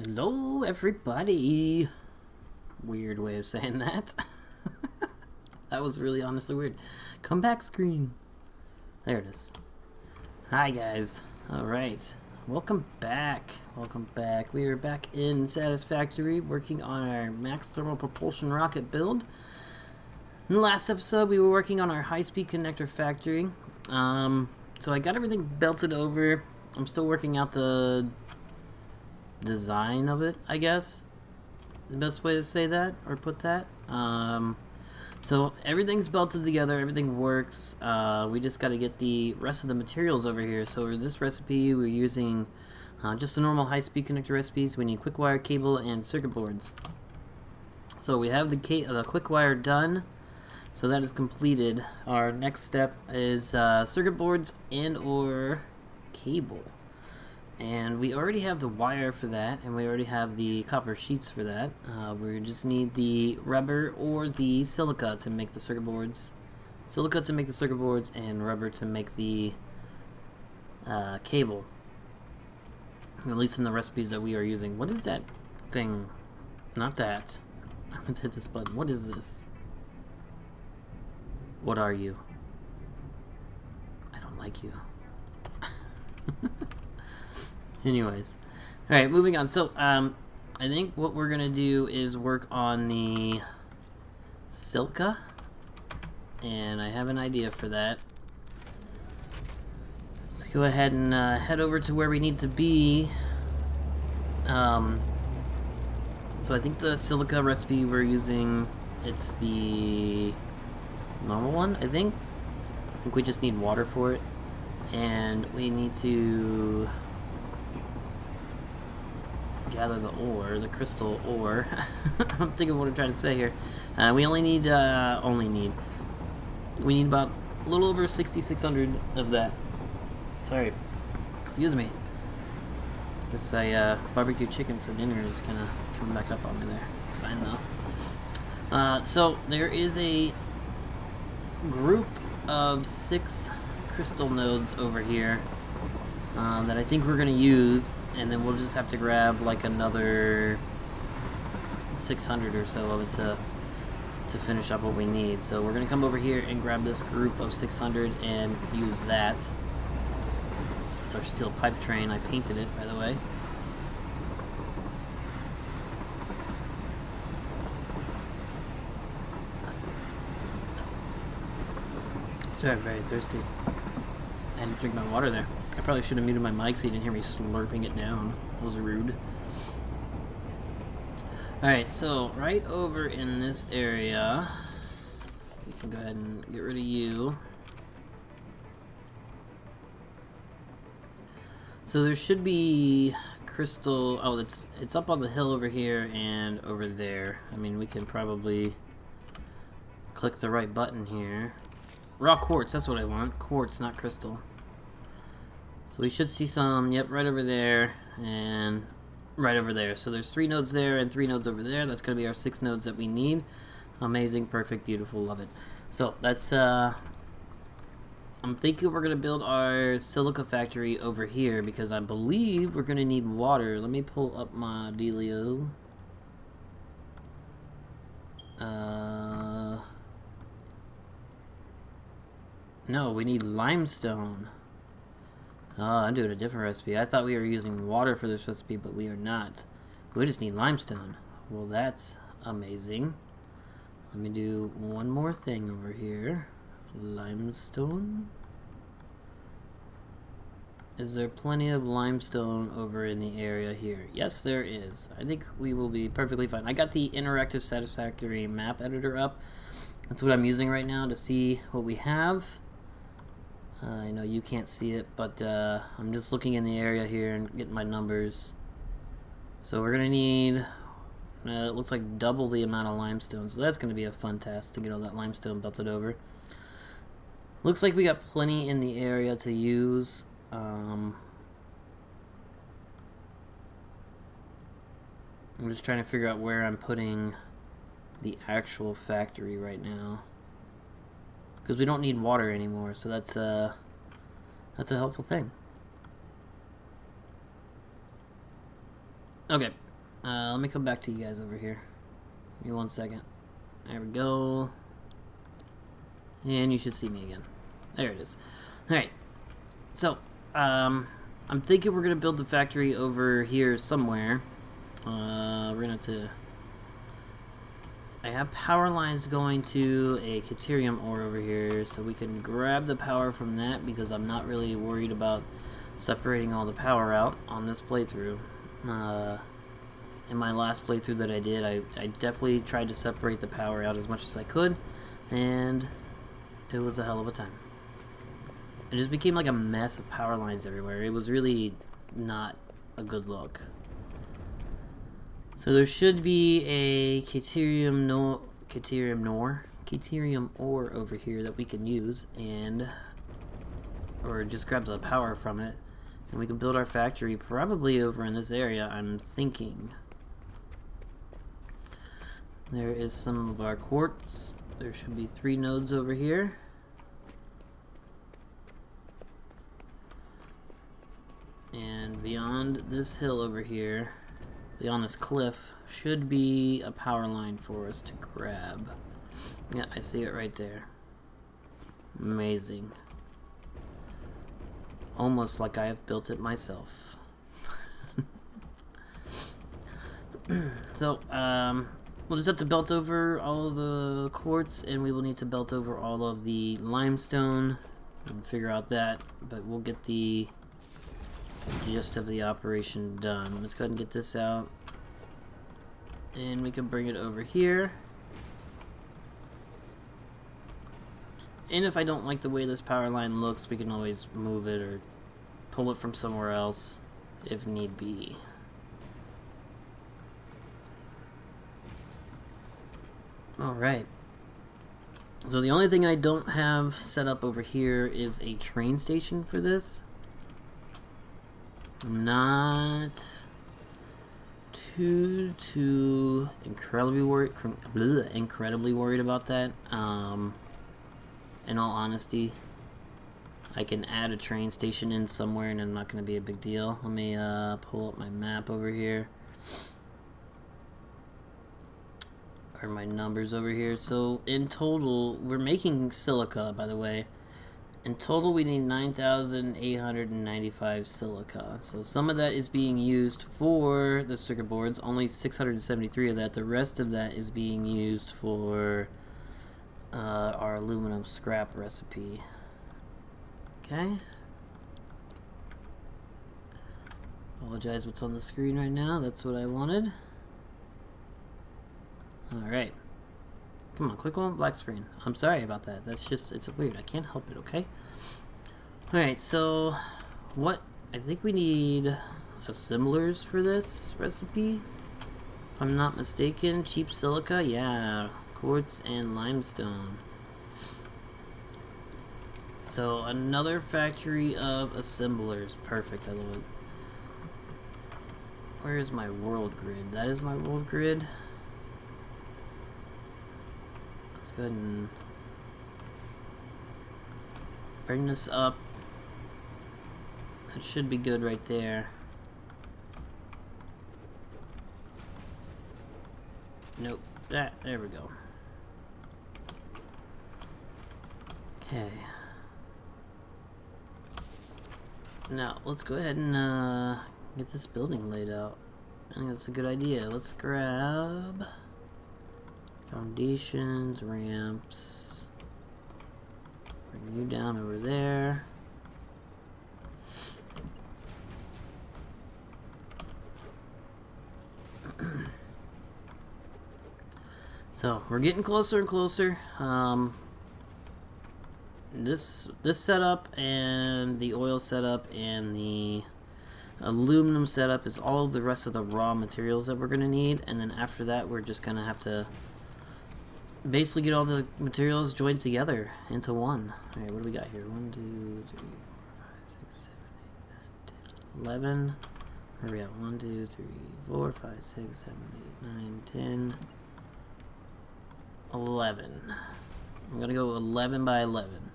Hello, everybody. Weird way of saying that. That was really honestly weird. Come back screen. There it is. Hi, guys. Alright. Welcome back. Welcome back. We are back in Satisfactory working on our max thermal propulsion rocket build. In the last episode, we were working on our high-speed connector factory. So I got everything belted over. I'm still working out the design of it, I guess. The best way to say that or put that. So everything's belted together, everything works. We just got to get the rest of the materials over here. So for this recipe, we're using just the normal high-speed connector recipes. We need quick wire, cable, and circuit boards. So we have the quick wire done. So that is completed. Our next step is circuit boards and or cable. And we already have the wire for that, and we already have the copper sheets for that. We just need the rubber or the silica to make the circuit boards. Silica to make the circuit boards, and rubber to make the cable. At least in the recipes that we are using. What is that thing? Not that. I'm gonna hit this button. What is this? What are you? I don't like you. Anyways, all right, moving on. So, I think what we're gonna do is work on the silica, and I have an idea for that. Let's go ahead and head over to where we need to be. So I think the silica recipe we're using, it's the normal one. I think we just need water for it, and we need to gather the ore, the crystal ore. I'm thinking what I'm trying to say here. We only need, we need about a little over 6,600 of that. Sorry, excuse me. Guess barbecue chicken for dinner is kind of coming back up on me there. It's fine though. So there is a group of 6 crystal nodes over here that I think we're gonna use, and then we'll just have to grab like another 600 or so of it to finish up what we need. So we're gonna come over here and grab this group of 600 and use that. It's our steel pipe train. I painted it, by the way. Sorry, I'm very thirsty. I had to drink my water there. I probably should have muted my mic so you didn't hear me slurping it down. That was rude. Alright, so right over in this area, we can go ahead and get rid of you. So there should be crystal. Oh, it's up on the hill over here and over there. I mean, we can probably click the right button here. Raw quartz, that's what I want. Quartz, not crystal. So we should see some, yep, right over there and right over there. So there's 3 nodes there and 3 nodes over there. That's going to be our 6 nodes that we need. Amazing, perfect, beautiful, love it. So that's, I'm thinking we're going to build our silica factory over here because I believe we're going to need water. Let me pull up my dealio. No, we need limestone. Oh, I'm doing a different recipe. I thought we were using water for this recipe, but we are not. We just need limestone. Well, that's amazing. Let me do one more thing over here. Limestone. Is there plenty of limestone over in the area here? Yes, there is. I think we will be perfectly fine. I got the interactive Satisfactory map editor up. That's what I'm using right now to see what we have. I know you can't see it, but I'm just looking in the area here and getting my numbers. So we're going to need, it looks like double the amount of limestone. So that's going to be a fun task to get all that limestone belted over. Looks like we got plenty in the area to use. I'm just trying to figure out where I'm putting the actual factory right now. Because we don't need water anymore, so that's a helpful thing. Okay, Let me come back to you guys over here. Give me 1 second. There we go. And you should see me again. There it is. Alright. So, I'm thinking we're going to build the factory over here somewhere. We're going to have to... I have power lines going to a Caterium ore over here, so we can grab the power from that, because I'm not really worried about separating all the power out on this playthrough. In my last playthrough that I did, I definitely tried to separate the power out as much as I could, and it was a hell of a time. It just became like a mess of power lines everywhere. It was really not a good look. So there should be a Caterium ore over here that we can use, or just grab the power from it, and we can build our factory probably over in this area, I'm thinking. There is some of our quartz. There should be 3 nodes over here. And beyond this hill over here, beyond this cliff, should be a power line for us to grab. Yeah, I see it right there. Amazing. Almost like I have built it myself. So, we'll just have to belt over all of the quartz, and we will need to belt over all of the limestone and figure out that, but we'll get the gist of the operation done. Let's go ahead and get this out. And we can bring it over here. And if I don't like the way this power line looks, we can always move it or pull it from somewhere else if need be. Alright. So the only thing I don't have set up over here is a train station for this. I'm not too incredibly worried about that. In all honesty, I can add a train station in somewhere and it's not going to be a big deal. Let me pull up my map over here, or my numbers over here. So in total, we're making silica, by the way. In total, we need 9,895 silica. So some of that is being used for the circuit boards, only 673 of that. The rest of that is being used for our aluminum scrap recipe. Okay. Apologize what's on the screen right now. That's what I wanted. Alright. Come on, click on black screen. I'm sorry about that. That's just, it's weird. I can't help it, okay? Alright, so what? I think we need assemblers for this recipe. If I'm not mistaken. Cheap silica, yeah. Quartz and limestone. So another factory of assemblers. Perfect, I love it. Where is my world grid? That is my world grid. Let's go ahead and bring this up. That should be good right there. Nope. There we go. Okay. Now, let's go ahead and get this building laid out. I think that's a good idea. Let's grab foundations, ramps. Bring you down over there. So, we're getting closer and closer. This setup and the oil setup and the aluminum setup is all of the rest of the raw materials that we're going to need, and then after that we're just going to have to basically get all the materials joined together into one. Alright, what do we got here? 1, 2, 3, 4, 5, 6, 7, 8, 9, 10, 11. Hurry up. 1, 2, 3, 4, 5, 6, 7, 8, 9, 10, 11. I'm going to go 11 by 11.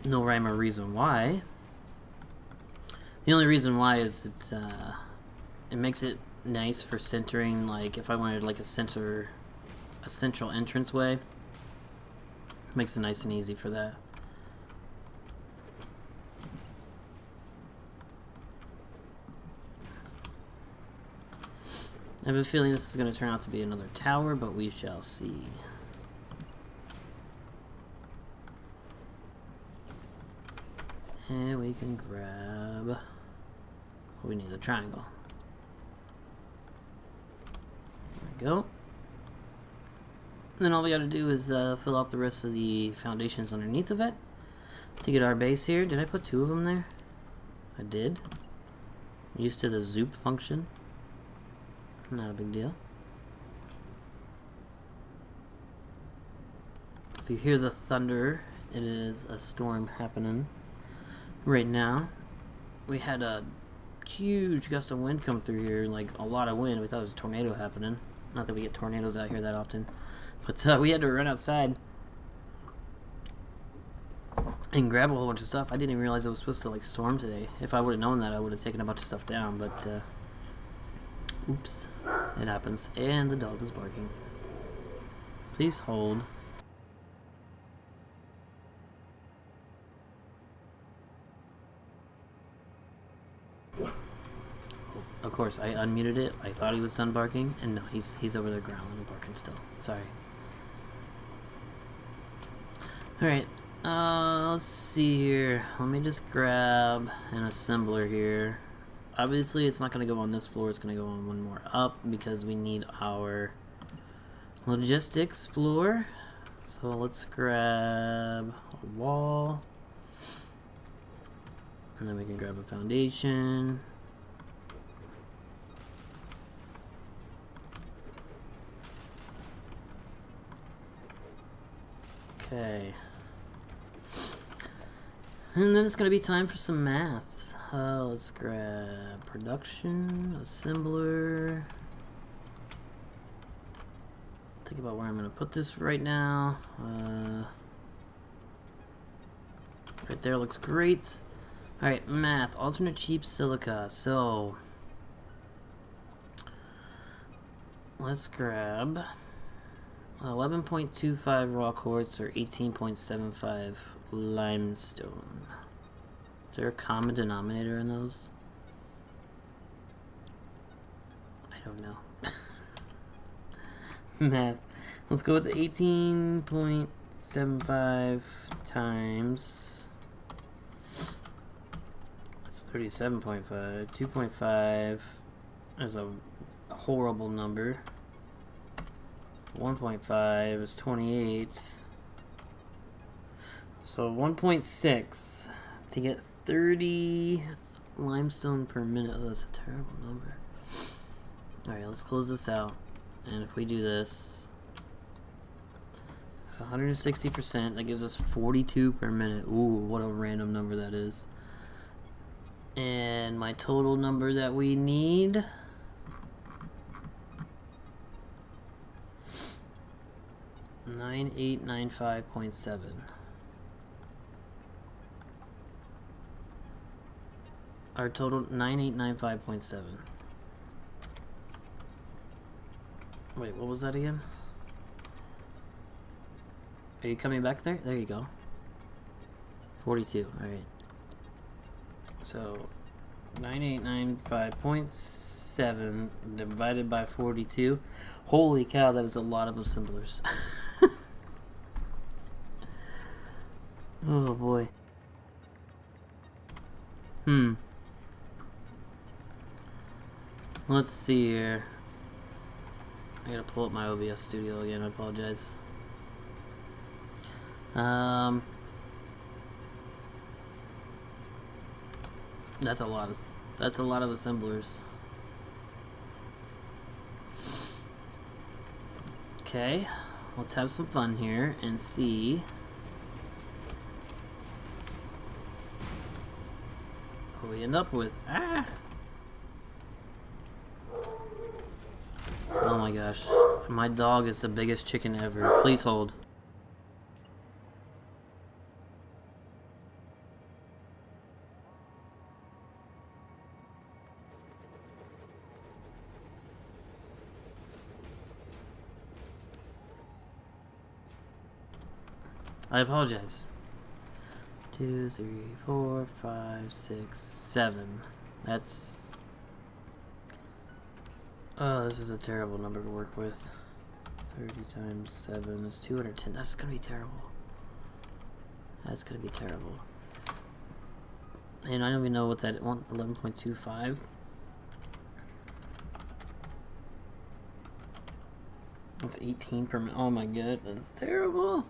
No rhyme or reason why. The only reason why is it's It makes it nice for centering, like if I wanted like a central entrance way. It makes it nice and easy for that. I have a feeling this is going to turn out to be another tower, but we shall see. And we can grab... we need the triangle. There we go. And then all we got to do is fill out the rest of the foundations underneath of it to get our base here. Did I put 2 of them there? I did. I'm used to the zoop function. Not a big deal. If you hear the thunder, it is a storm happening right now. We had a huge gust of wind come through here, like a lot of wind. We thought it was a tornado happening. Not that we get tornadoes out here that often, but we had to run outside and grab a whole bunch of stuff. I didn't even realize it was supposed to like storm today. If I would have known that, I would have taken a bunch of stuff down, but oops, it happens. And the dog is barking. Please hold. Of course, I unmuted it. I thought he was done barking, and no, he's over there growling and barking still. Sorry. Alright, let's see here. Let me just grab an assembler here. Obviously, it's not going to go on this floor. It's going to go on one more up because we need our logistics floor. So let's grab a wall. And then we can grab a foundation. Okay. And then it's going to be time for some math. Let's grab production, assembler. Think about where I'm going to put this right now. Right there looks great. Alright, math. Alternate cheap silica. So, let's grab 11.25 raw quartz or 18.75 limestone. Is there a common denominator in those? I don't know. Math. Let's go with the 18.75 times. That's 37.5. 2.5 is a horrible number. 1.5 is 28. So 1.6 to get 30 limestone per minute. Oh, that's a terrible number. Alright, let's close this out. And if we do this, 160%, that gives us 42 per minute. Ooh, what a random number that is. And my total number that we need, $9895.7. Our total 9895.7. Wait, what was that again? Are you coming back there? There you go. 42. All right. So 9895.7 divided by 42. Holy cow, that is a lot of assemblers. Oh boy. Let's see here. I gotta pull up my OBS studio again, I apologize. That's a lot of assemblers. Okay, let's have some fun here and see what we end up with. Oh my gosh. My dog is the biggest chicken ever. Please hold. I apologize. 2, 3, 4, 5, 6, 7. That's... Oh, this is a terrible number to work with. 30 times 7 is 210. That's gonna be terrible. That's gonna be terrible. And I don't even know what that 11.25. That's 18 per minute. Oh my god, that's terrible.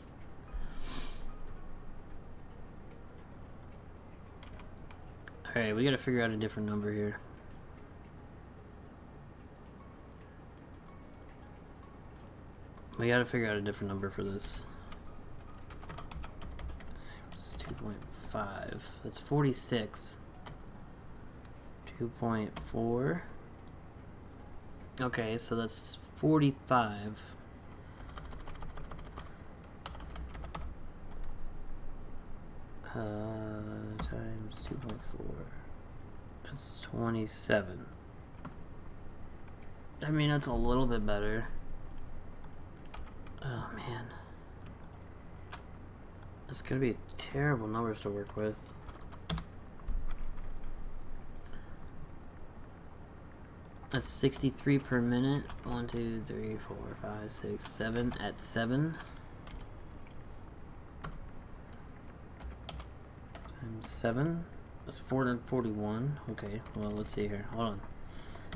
Alright, we gotta figure out a different number here. We gotta figure out a different number for this. It's 2.5. That's 46. 2.4. Okay, so that's 45. Times 2.4. That's 27. I mean, that's a little bit better. Oh man. That's gonna be terrible numbers to work with. That's 63 per minute. 1, 2, 3, 4, 5, 6, 7 at 7. Times 7. That's 441. Okay, well, let's see here. Hold on.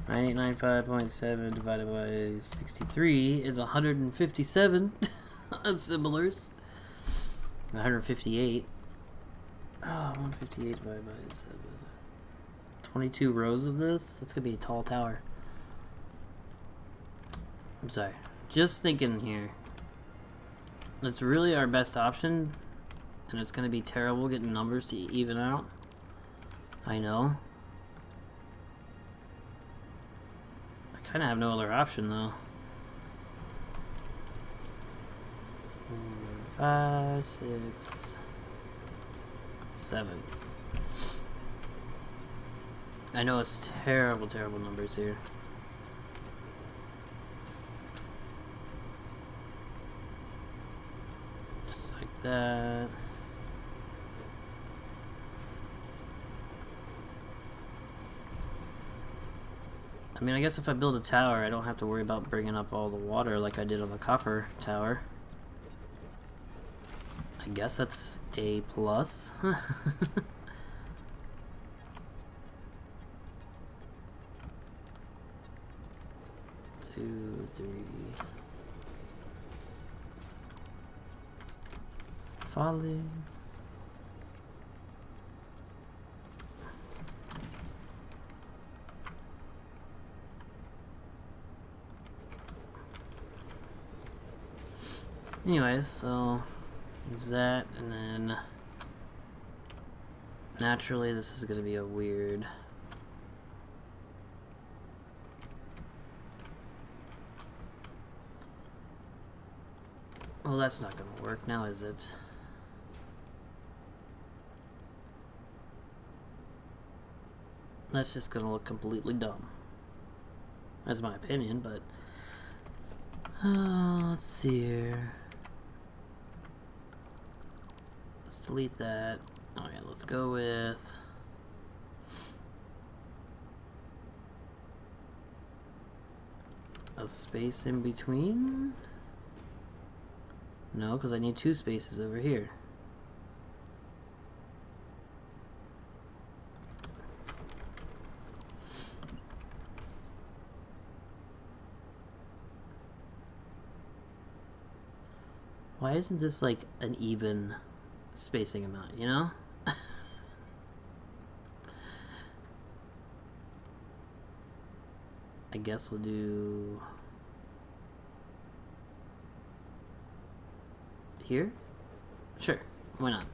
9895.7 divided by 63 is 157 assemblers. 158. Oh, 158 divided by 7. 22 rows of this? That's gonna be a tall tower. I'm sorry. Just thinking here. That's really our best option. And it's gonna be terrible getting numbers to even out. I know. I kinda have no other option though. 4, 5, 6, 7. I know it's terrible, terrible numbers here. Just like that. I mean, I guess if I build a tower, I don't have to worry about bringing up all the water like I did on the copper tower. I guess that's a plus. 2, 3. Falling. Anyways, so there's that, and then naturally this is gonna be a weird. Well, that's not gonna work now, is it? That's just gonna look completely dumb. That's my opinion, but let's see here. Let's delete that. Alright, let's go with a space in between. No, because I need 2 spaces over here. Why isn't this like an even spacing amount, you know? I guess we'll do here? Sure, why not?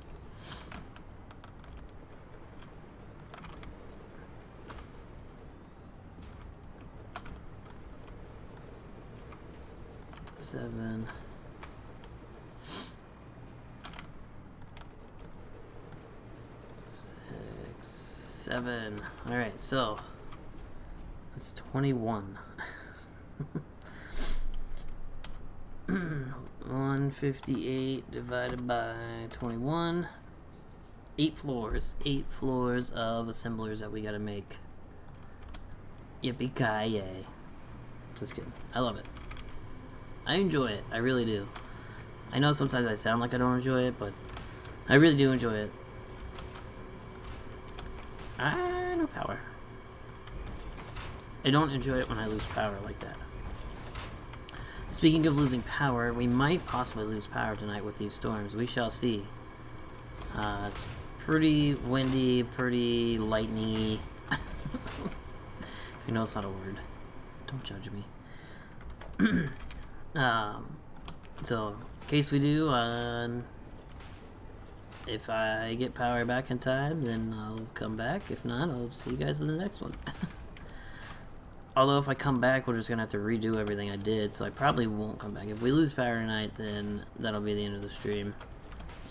Seven. 7. Alright, so that's 21. 1, 158 divided by 21. 8 floors. 8 floors of assemblers that we gotta make. Yippee-ki-yay. Just kidding. I love it. I enjoy it. I really do. I know sometimes I sound like I don't enjoy it, but I really do enjoy it. No power. I don't enjoy it when I lose power like that. Speaking of losing power, we might possibly lose power tonight with these storms. We shall see. It's pretty windy, pretty lightning-y. If you know it's not a word, don't judge me. So, in case we do, if I get power back in time, then I'll come back. If not, I'll see you guys in the next one. Although if I come back, we're just going to have to redo everything I did, so I probably won't come back. If we lose power tonight, then that'll be the end of the stream,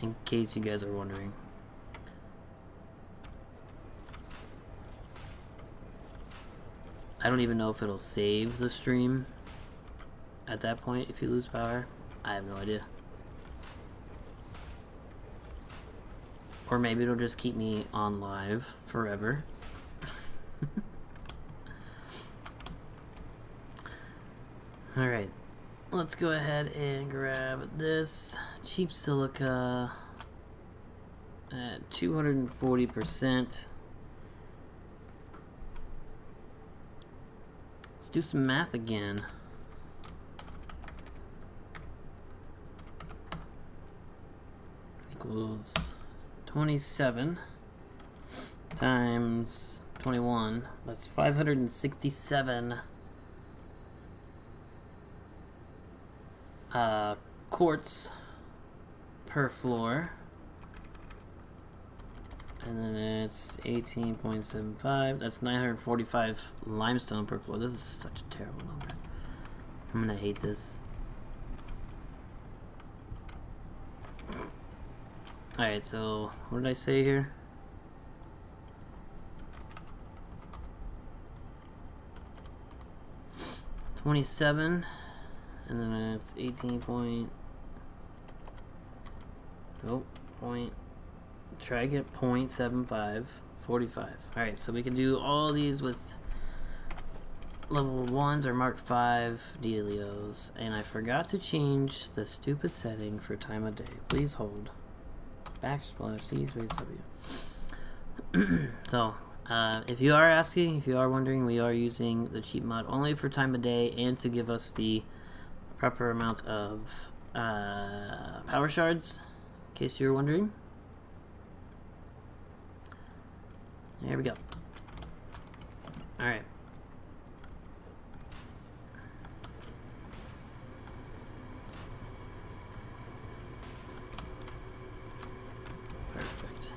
in case you guys are wondering. I don't even know if it'll save the stream at that point if you lose power. I have no idea. Or maybe it'll just keep me on live forever. Alright, let's go ahead and grab this cheap silica at 240%. Let's do some math again. Equals 27 times 21. That's 567 quartz per floor. And then it's 18.75. That's 945 limestone per floor. This is such a terrible number. I'm gonna hate this. Alright, so what did I say here? $27, and then it's 18 point. Nope, point. Try to get 0.75, 45. Alright, so we can do all these with level 1s or Mark 5 dealios. And I forgot to change the stupid setting for time of day. Please hold. Backsplash, C space W. So, if you are asking, if you are wondering, we are using the cheap mod only for time of day and to give us the proper amount of power shards, in case you're wondering. There we go. Alright. Perfect.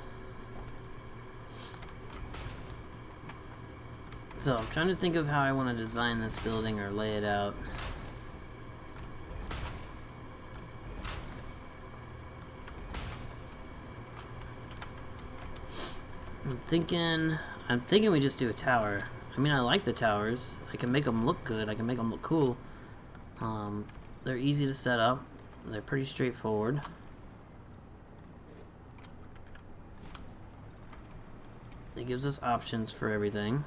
So, I'm trying to think of how I want to design this building or lay it out. I'm thinking we just do a tower. I mean, I like the towers. I can make them look good. I can make them look cool. They're easy to set up. They're pretty straightforward. It gives us options for everything.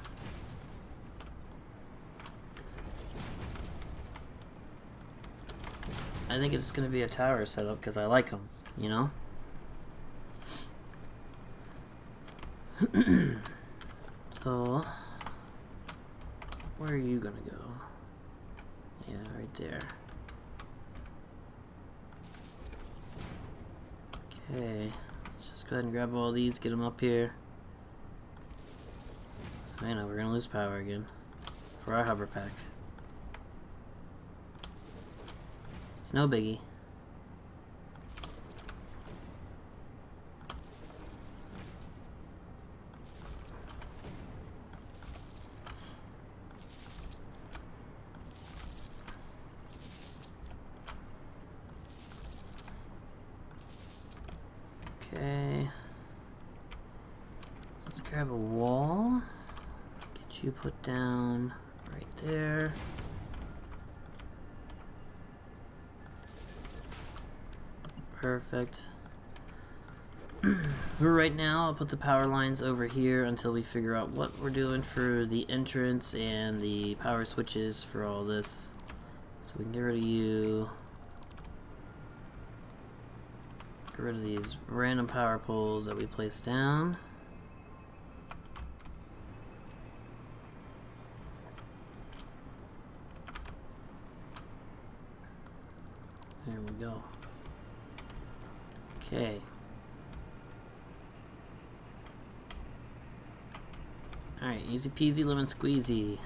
I think it's going to be a tower setup because I like them, you know? So, where are you gonna go? Yeah, right there. Okay, let's just go ahead and grab all these, get them up here. I know, we're gonna lose power again for our hover pack. It's no biggie. Okay, let's grab a wall, get you put down right there. Perfect. Right now, I'll put the power lines over here until we figure out what we're doing for the entrance and the power switches for all this. So we can get rid of you. Get rid of these random power poles that we placed down. There we go. Okay. Alright, easy peasy lemon squeezy.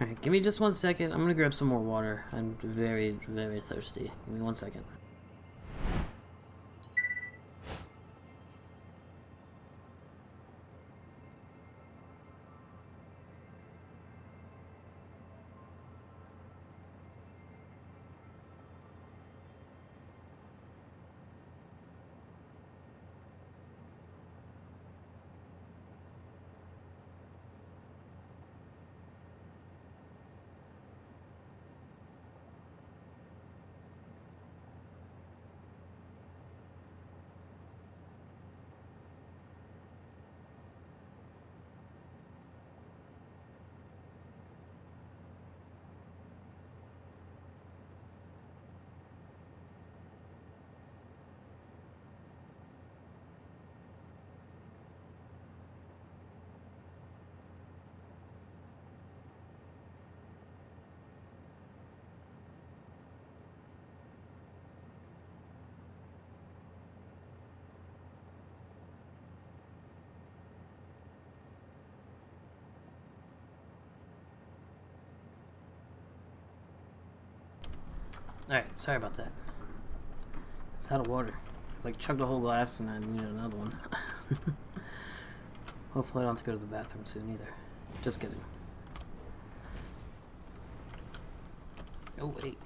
Alright, give me just 1 second. I'm gonna grab some more water. I'm very, very thirsty. Give me 1 second. Alright, sorry about that. It's out of water. I chugged a whole glass and I needed another one. Hopefully I don't have to go to the bathroom soon either. Just kidding. Oh, wait.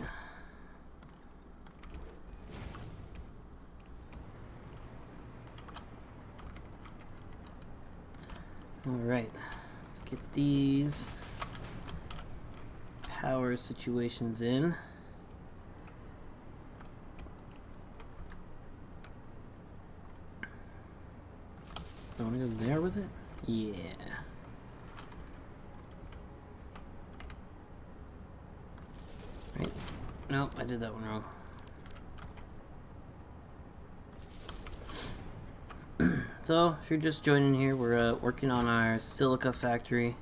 Alright, let's get these power situations in. I want to go there with it? Yeah. Right? Nope, I did that one wrong. So, if you're just joining here, we're working on our Silica factory.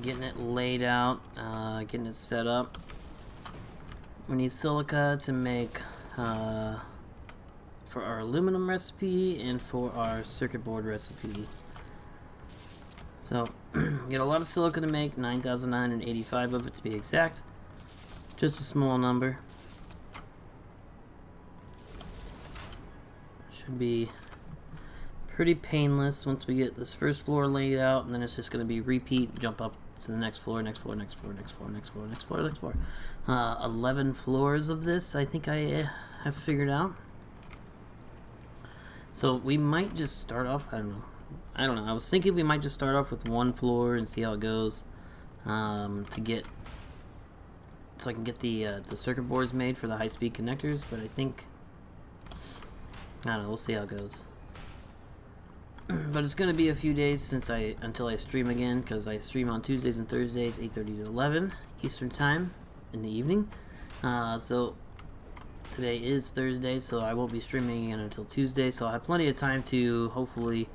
Getting it laid out, getting it set up. We need silica to make for our aluminum recipe and for our circuit board recipe. So, get a lot of silica to make, 9,985 of it to be exact. Just a small number. Should be pretty painless once we get this first floor laid out, and then it's just going to be repeat, jump up to the next floor, next floor, next floor, next floor, next floor, next floor, next floor. 11 floors of this, I think I have figured out. So we might just start off, I don't know. I was thinking we might just start off with one floor and see how it goes, so I can get the circuit boards made for the high-speed connectors. But I think, I don't know, we'll see how it goes. But it's gonna be a few days until I stream again, because I stream on Tuesdays and Thursdays, 8:30 to 11 Eastern Time in the evening. So today is Thursday, so I won't be streaming again until Tuesday. So I'll have plenty of time to hopefully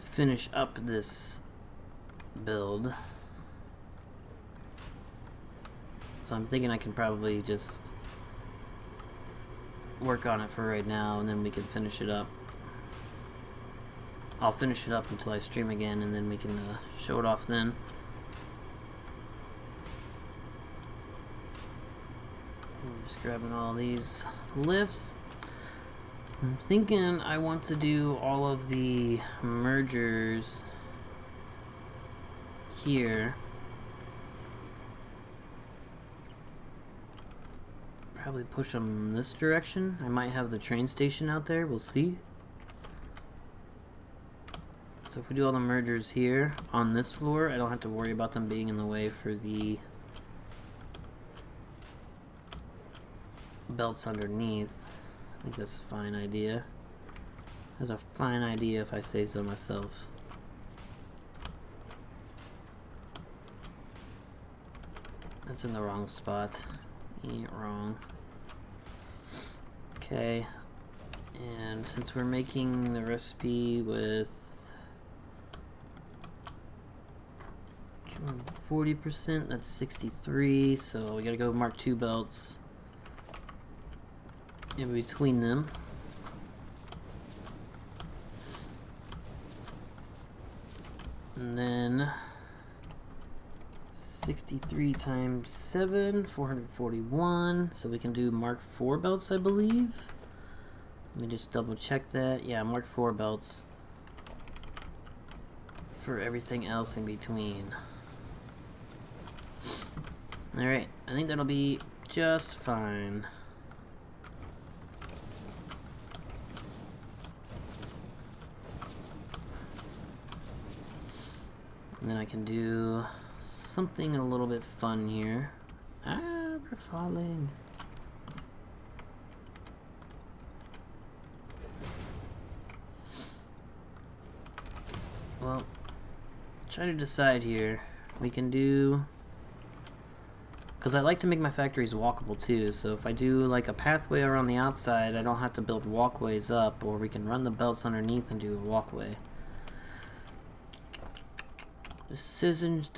finish up this build. So I'm thinking I can probably just work on it for right now, and then we can finish it up. I'll finish it up until I stream again, and then we can show it off then. I'm just grabbing all these lifts. I'm thinking I want to do all of the mergers here. Probably push them this direction. I might have the train station out there. We'll see. So if we do all the mergers here on this floor, I don't have to worry about them being in the way for the belts underneath. I think that's a fine idea. That's a fine idea if I say so myself. That's in the wrong spot. Ain't wrong. Okay. And since we're making the recipe with 40%, that's 63, so we gotta go mark 2 belts in between them. And then 63 times 7, 441, so we can do mark 4 belts, I believe. Let me just double check that. Yeah, mark 4 belts for everything else in between. Alright, I think that'll be just fine. And then I can do something a little bit fun here. Ah, we're falling. Well, try to decide here. We can do, because I like to make my factories walkable too, so if I do like a pathway around the outside, I don't have to build walkways up, or we can run the belts underneath and do a walkway. Decisions.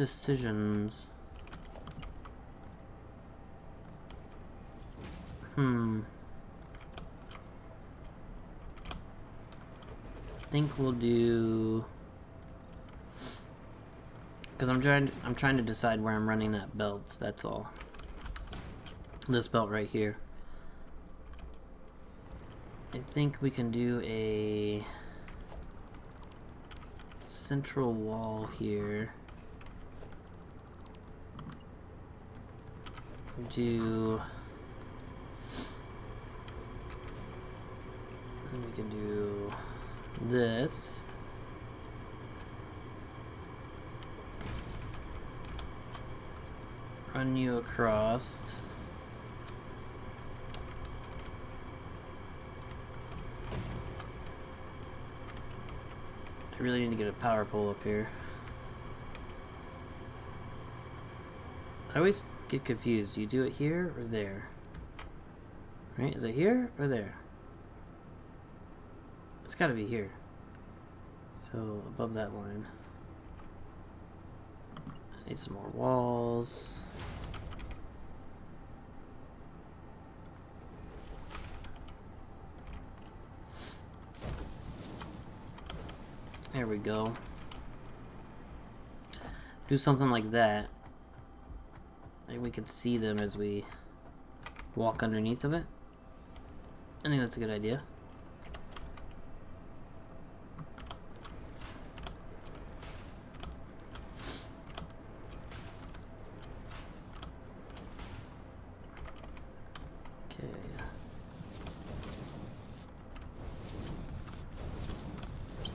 I think we'll do, because I'm trying to decide where I'm running that belt, that's all. This belt right here. I think we can do a central wall here. And we can do this. Run you across. I really need to get a power pole up here. I always get confused. Do you do it here or there? Right? Is it here or there? It's gotta be here. So above that line. I need some more walls. There we go. Do something like that. Maybe we could see them as we walk underneath of it. I think that's a good idea.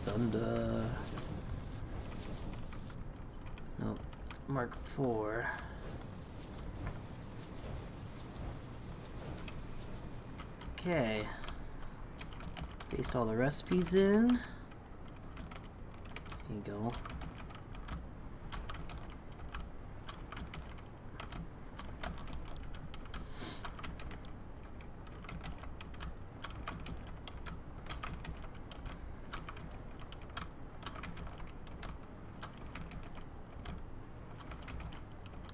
Thunder. Nope. Mark 4. Okay. Paste all the recipes in. There you go.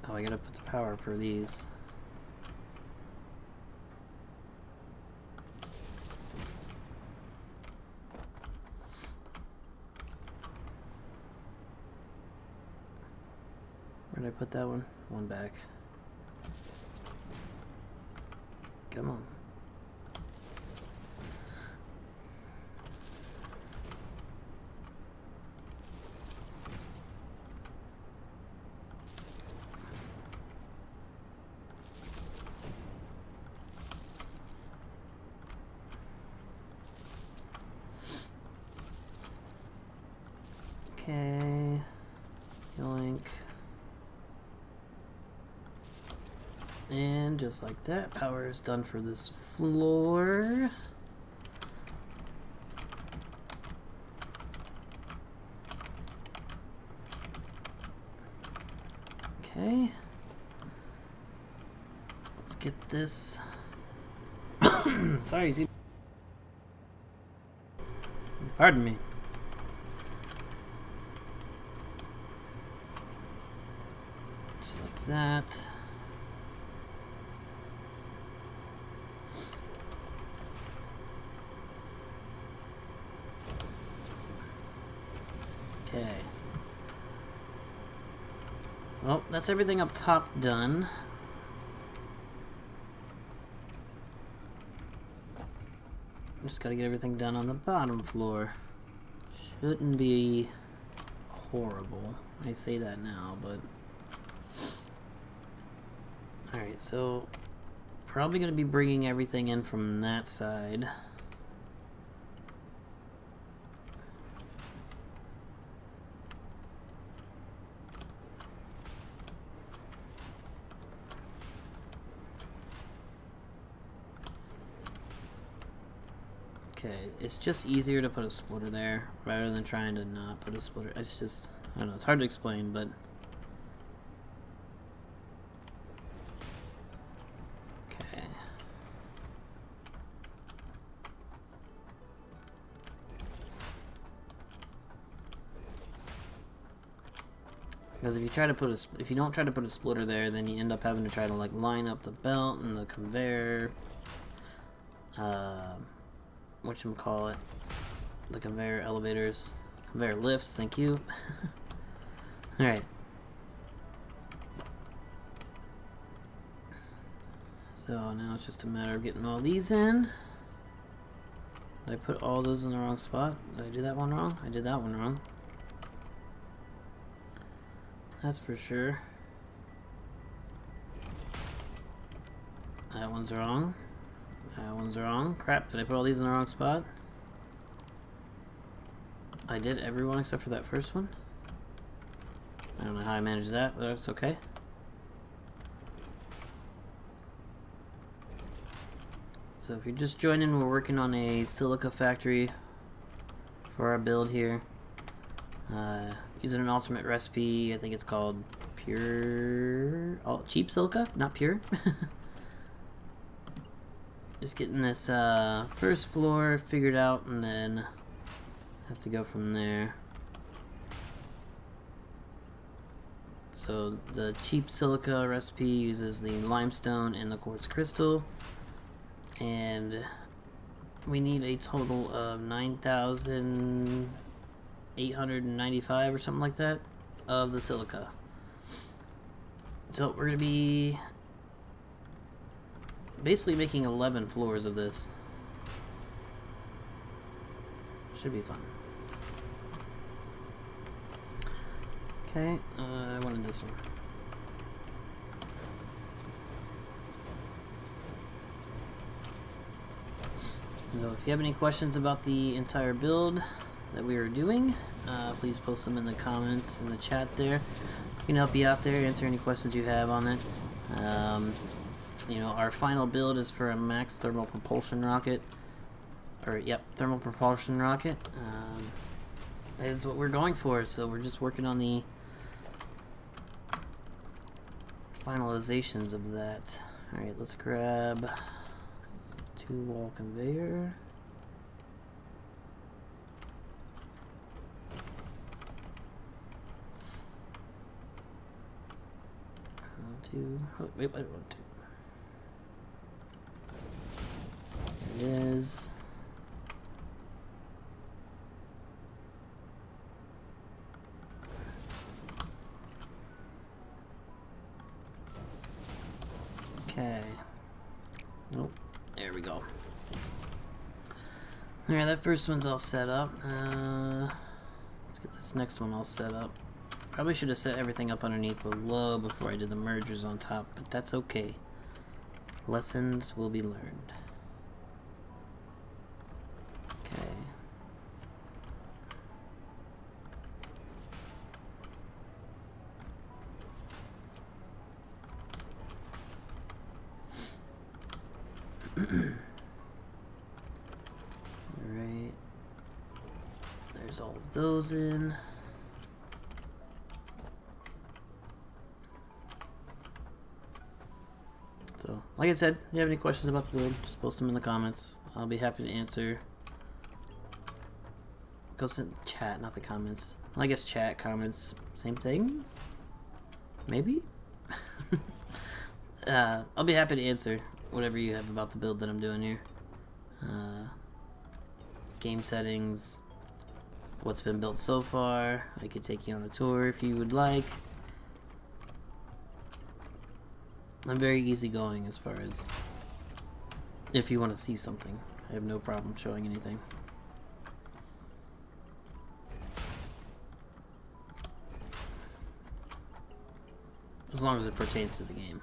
Oh, I gotta put the power for these. Where did I put that one? One back. Come on. Okay, yoink. And just like that. Power is done for this floor. Okay. Let's get this. Sorry, see. Pardon me. Just like that. Okay. Well, that's everything up top done. Just gotta get everything done on the bottom floor. Shouldn't be horrible. I say that now, but... Alright, so... Probably gonna be bringing everything in from that side. Okay, it's just easier to put a splitter there rather than trying to not put a splitter. It's just, I don't know, it's hard to explain, but... Okay. Because if you try to put a, if you don't try to put a splitter there, then you end up having to try to like line up the belt and the conveyor. Whatchamacallit, the conveyor elevators, conveyor lifts, thank you. Alright. So now it's just a matter of getting all these in. Did I put all those in the wrong spot? Did I do that one wrong? I did that one wrong. That's for sure. That one's wrong. That one's wrong. Crap, did I put all these in the wrong spot? I did everyone except for that first one. I don't know how I managed that, but that's okay. So if you're just joining, we're working on a Silica factory for our build here. Using an ultimate recipe, I think it's called pure... Oh, cheap silica, not pure. Just getting this first floor figured out, and then have to go from there. So the cheap silica recipe uses the limestone and the quartz crystal, and we need a total of 9,895 or something like that of the silica. So we're gonna be basically making 11 floors of this. Should be fun. Okay, I wanted this one. So if you have any questions about the entire build that we are doing, please post them in the comments in the chat there. We can help you out there, answer any questions you have on it. You know, our final build is for a max thermal propulsion rocket. Or, yep, thermal propulsion rocket. That is what we're going for, so we're just working on the finalizations of that. Alright, let's grab 2-wall conveyor. Wait, 1, 2. There it is. Okay. Nope. There we go. Alright, that first one's all set up. Let's get this next one all set up. Probably should have set everything up underneath below before I did the mergers on top, but that's okay. Lessons will be learned. Okay. Alright. There's all of those in. So, like I said, if you have any questions about the build, just post them in the comments. I'll be happy to answer. Go send chat, not the comments. Well, I guess chat, comments, same thing? Maybe? I'll be happy to answer whatever you have about the build that I'm doing here. Game settings, what's been built so far. I could take you on a tour if you would like. I'm very easygoing as far as if you want to see something. I have no problem showing anything. As long as it pertains to the game.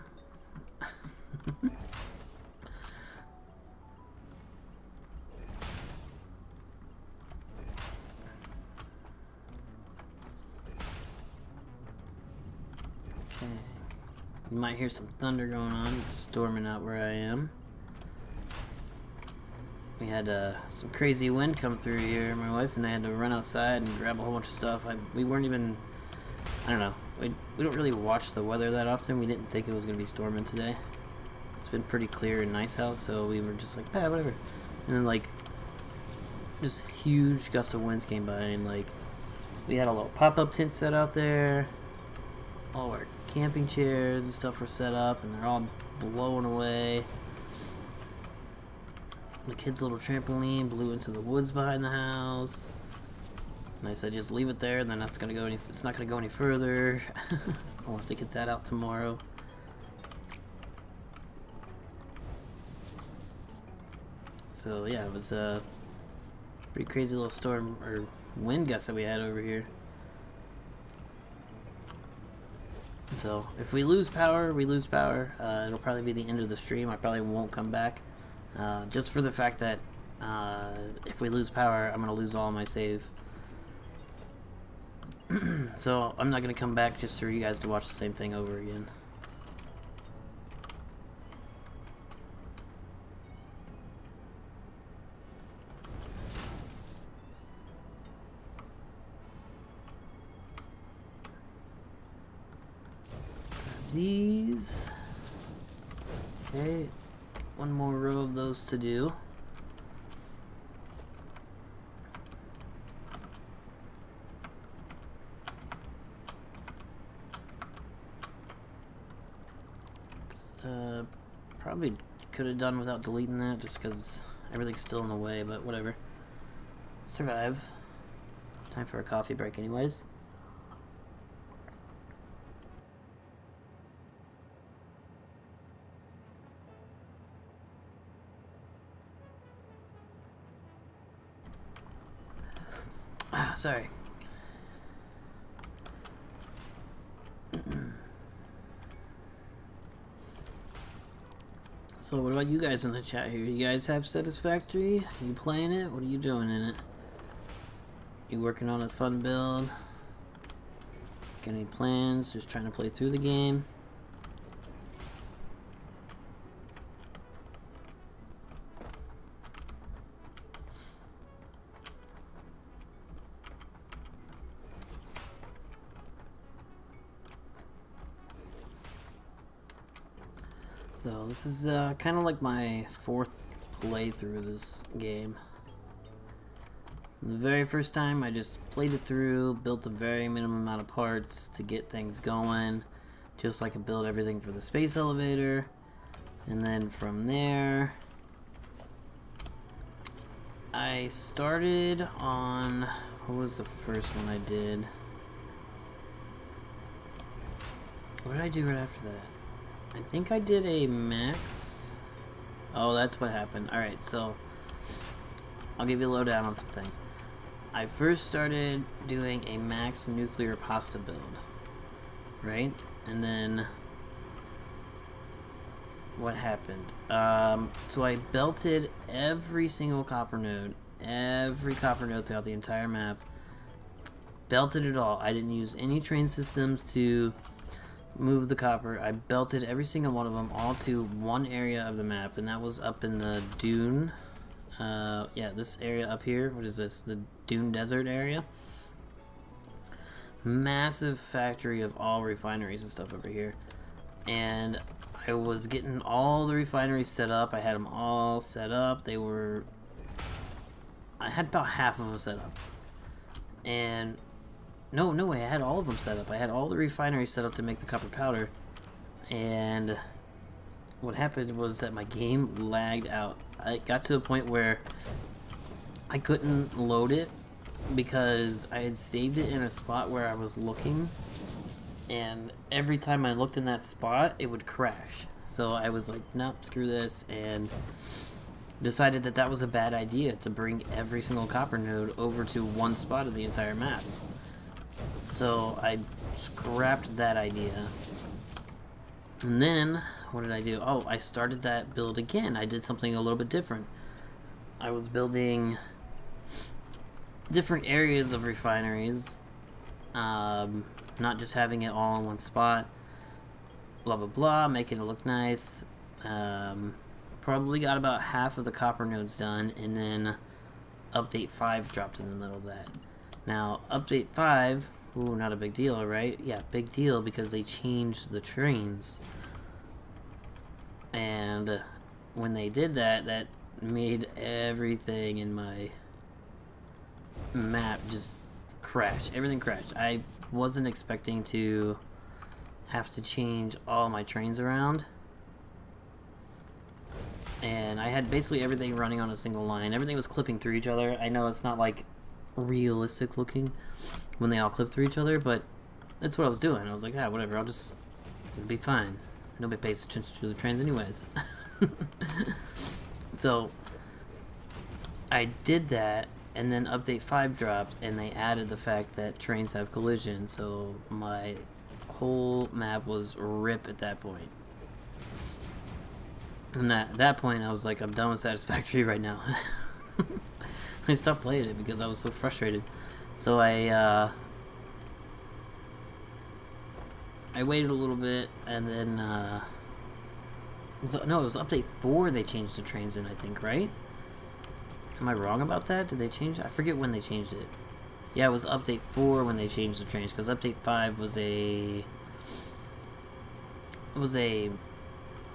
Okay. You might hear some thunder going on. It's storming out where I am. We had some crazy wind come through here. My wife and I had to run outside and grab a whole bunch of stuff. We weren't even... I don't know. We don't really watch the weather that often. We didn't think it was going to be storming today. It's been pretty clear and nice out, so we were just like, whatever. And then, like, just huge gust of winds came by, and, like, we had a little pop-up tent set out there. All our camping chairs and stuff were set up, and they're all blowing away. The kids' little trampoline blew into the woods behind the house. And I said, just leave it there, and then it's not gonna go any further. I'll have to get that out tomorrow. So yeah, it was a pretty crazy little storm or wind gust that we had over here. So if we lose power, we lose power. It'll probably be the end of the stream. I probably won't come back, just for the fact that if we lose power, I'm gonna lose all my save. So I'm not gonna come back just for you guys to watch the same thing over again. These. Okay, one more row of those to do. Probably could have done without deleting that just because everything's still in the way, but whatever. Survive. Time for a coffee break anyways. Sorry. So what about you guys in the chat here? You guys have Satisfactory? Are you playing it? What are you doing in it? You working on a fun build? Got any plans? Just trying to play through the game? So this is kind of like my fourth playthrough of this game. The very first time I just played it through, built a very minimum amount of parts to get things going, just so I could build everything for the space elevator. And then from there, I started on, what was the first one I did? What did I do right after that? I think I did a max. Oh, that's what happened. Alright, so I'll give you a lowdown on some things. I first started doing a max nuclear pasta build, right? And then what happened? So I belted every single copper node throughout the entire map. Belted it all. I didn't use any train systems to moved the copper. I belted every single one of them all to one area of the map, and that was up in the dune. Yeah, this area up here. What is this? The dune desert area. Massive factory of all refineries and stuff over here. And I was getting all the refineries set up. I had them all set up. They were... I had about half of them set up. And... No way, I had all of them set up. I had all the refineries set up to make the copper powder. And... what happened was that my game lagged out. I got to a point where I couldn't load it because I had saved it in a spot where I was looking, and every time I looked in that spot it would crash. So I was like, nope, screw this, and decided that that was a bad idea to bring every single copper node over to one spot of the entire map. So I scrapped that idea. And then what did I do? Oh, I started that build again. I did something a little bit different. I was building different areas of refineries, not just having it all in one spot, blah blah blah, making it look nice. Probably got about half of the copper nodes done, and then update 5 dropped in the middle of that. Now update 5, ooh, not a big deal, right? Yeah, big deal, because they changed the trains, and when they did that, that made everything in my map just crash. Everything crashed. I wasn't expecting to have to change all my trains around, and I had basically everything running on a single line. Everything was clipping through each other. I know it's not like realistic looking when they all clip through each other, but that's what I was doing. I was like, ah, whatever, it'll be fine. Nobody pays attention to the trains anyways. So I did that, and then update 5 dropped, and they added the fact that trains have collision, so my whole map was rip at that point. And at that point I was like, I'm done with Satisfactory right now. I stopped playing it because I was so frustrated. So I waited a little bit, and then no, it was update 4 they changed the trains in, I think, right? Am I wrong about that? Did they change it? I forget when they changed it. Yeah, it was update 4 when they changed the trains, because update 5 was a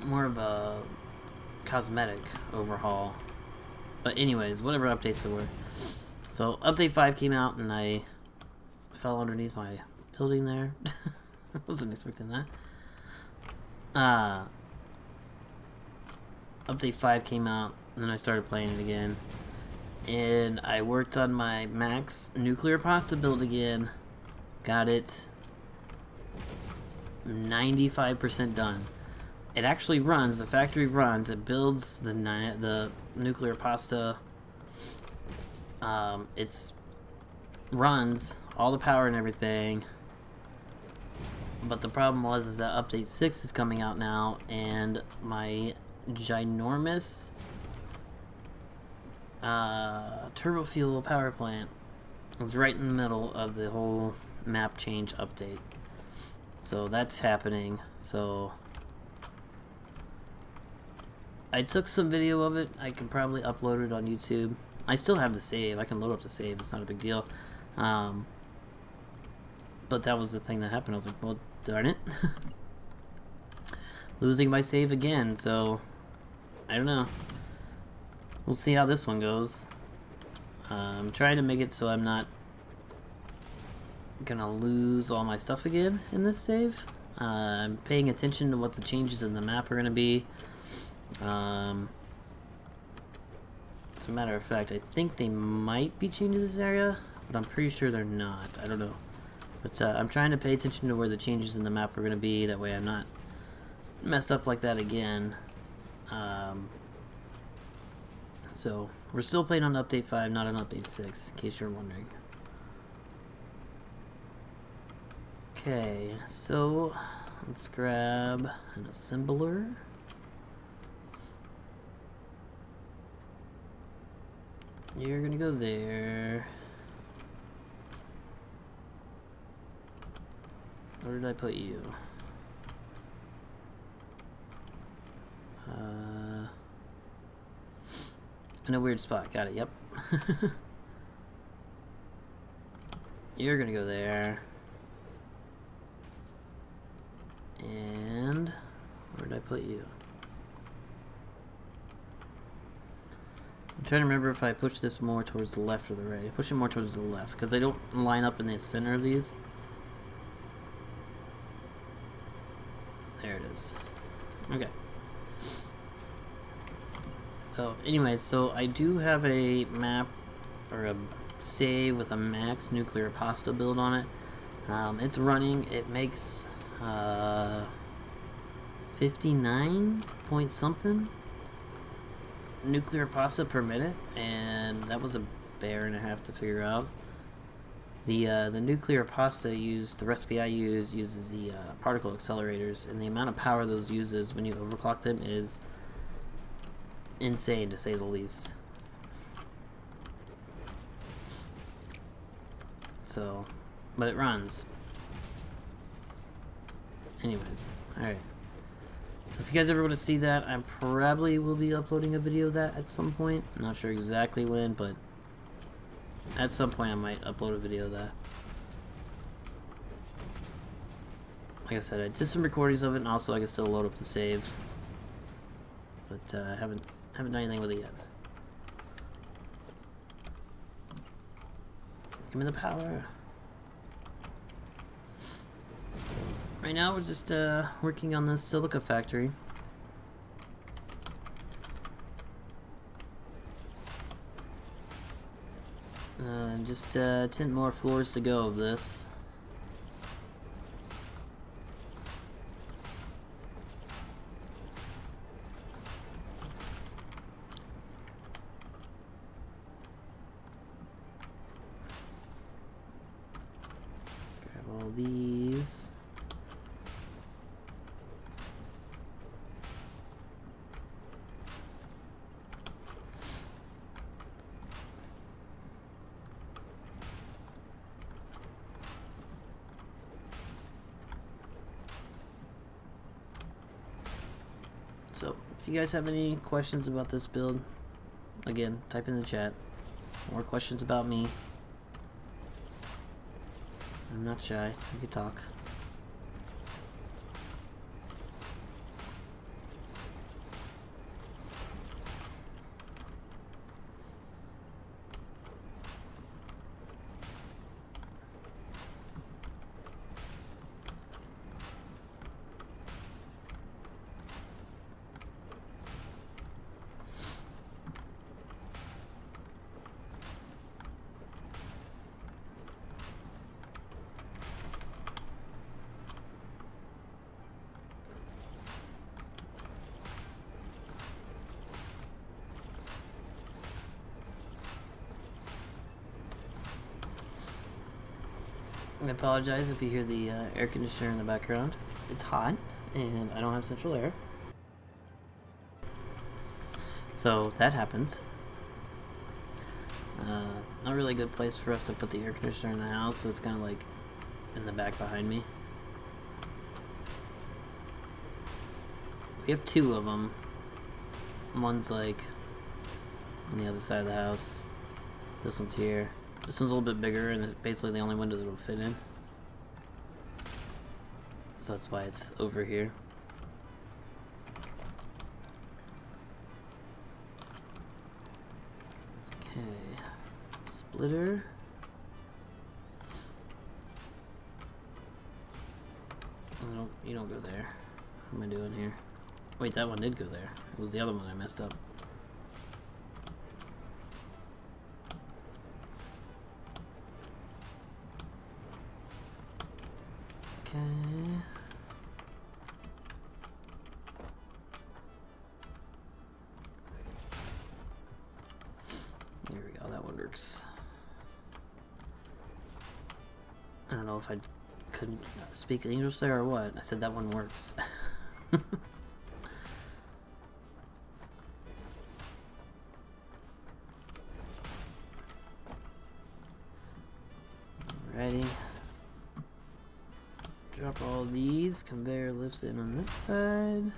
more of a cosmetic overhaul. But anyways, whatever updates there were. So update 5 came out, and I fell underneath my building there. I wasn't expecting that. Update 5 came out, and then I started playing it again. And I worked on my max nuclear pasta build again. Got it 95% done. It actually runs, the factory runs, it builds the nuclear pasta. It's runs all the power and everything. But the problem is that update 6 is coming out now, and my ginormous turbo fuel power plant is right in the middle of the whole map change update. So that's happening. So I took some video of it. I can probably upload it on YouTube. I still have the save. I can load up the save. It's not a big deal. But that was the thing that happened. I was like, well, darn it. Losing my save again, so I don't know. We'll see how this one goes. I'm trying to make it so I'm not gonna lose all my stuff again in this save. I'm paying attention to what the changes in the map are gonna be. As a matter of fact, I think they might be changing this area, but I'm pretty sure they're not. I don't know. But I'm trying to pay attention to where the changes in the map are going to be. That way I'm not messed up like that again. So we're still playing on update 5, not on update 6, in case you're wondering. Okay, so let's grab an assembler. You're gonna go there. Where did I put you? In a weird spot. Got it. Yep. You're gonna go there. And where did I put you? I'm trying to remember if I push this more towards the left or the right. I push it more towards the left because they don't line up in the center of these. There it is. Okay. So, anyways, so I do have a map or a save with a max nuclear pasta build on it. It's running. It makes 59 point something nuclear pasta per minute, and that was a bear and a half to figure out. The nuclear pasta used, the recipe I use uses the particle accelerators, and the amount of power those uses when you overclock them is insane, to say the least. So, but it runs. Anyways, alright. So if you guys ever want to see that, I probably will be uploading a video of that at some point. I'm not sure exactly when, but at some point I might upload a video of that. Like I said, I did some recordings of it, and also I can still load up the save. But I haven't done anything with it yet. Give me the power. Right now we're just working on the Silica factory. Just 10 more floors to go of this. Grab all these. So, if you guys have any questions about this build, again, type in the chat. More questions about me. I'm not shy. I can talk. I apologize if you hear the air conditioner in the background. It's hot, and I don't have central air. So that happens. Not really a good place for us to put the air conditioner in the house, so it's kind of like in the back behind me. We have two of them. One's like on the other side of the house. This one's here. This one's a little bit bigger, and it's basically the only window that it'll fit in. So that's why it's over here. Okay. Splitter. No, you don't go there. What am I doing here? Wait, that one did go there. It was the other one I messed up. Okay. There we go, that one works. I don't know if I couldn't speak English there or what. I said that one works. Ready. Drop all these. Conveyor lifts in on this side.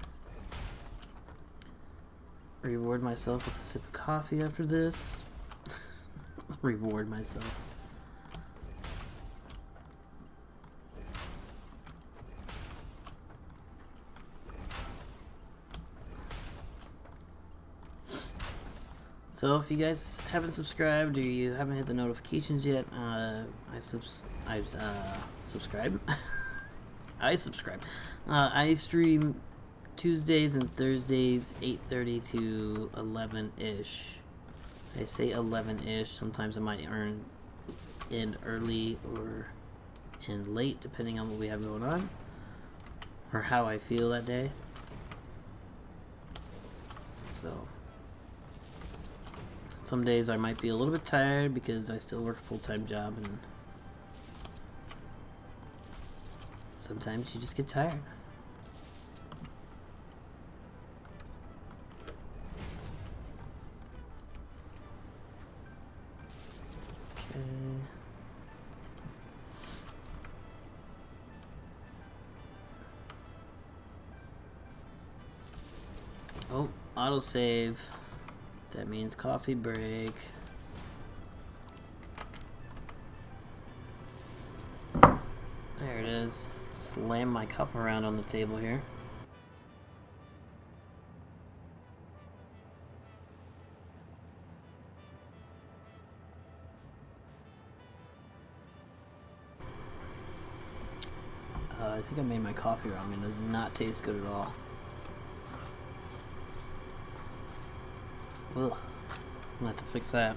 reward myself with a sip of coffee after this. Reward myself. So if you guys haven't subscribed or you haven't hit the notifications yet, subscribe. I subscribe. I stream Tuesdays and Thursdays, 8:30 to 11-ish. I say 11-ish. Sometimes I might end early or end late, depending on what we have going on or how I feel that day. So some days I might be a little bit tired because I still work a full-time job, and sometimes you just get tired. Okay. Oh, autosave. That means coffee break. There it is. Slam my cup around on the table here. I think I made my coffee wrong. It does not taste good at all. Ugh. I'll have to fix that.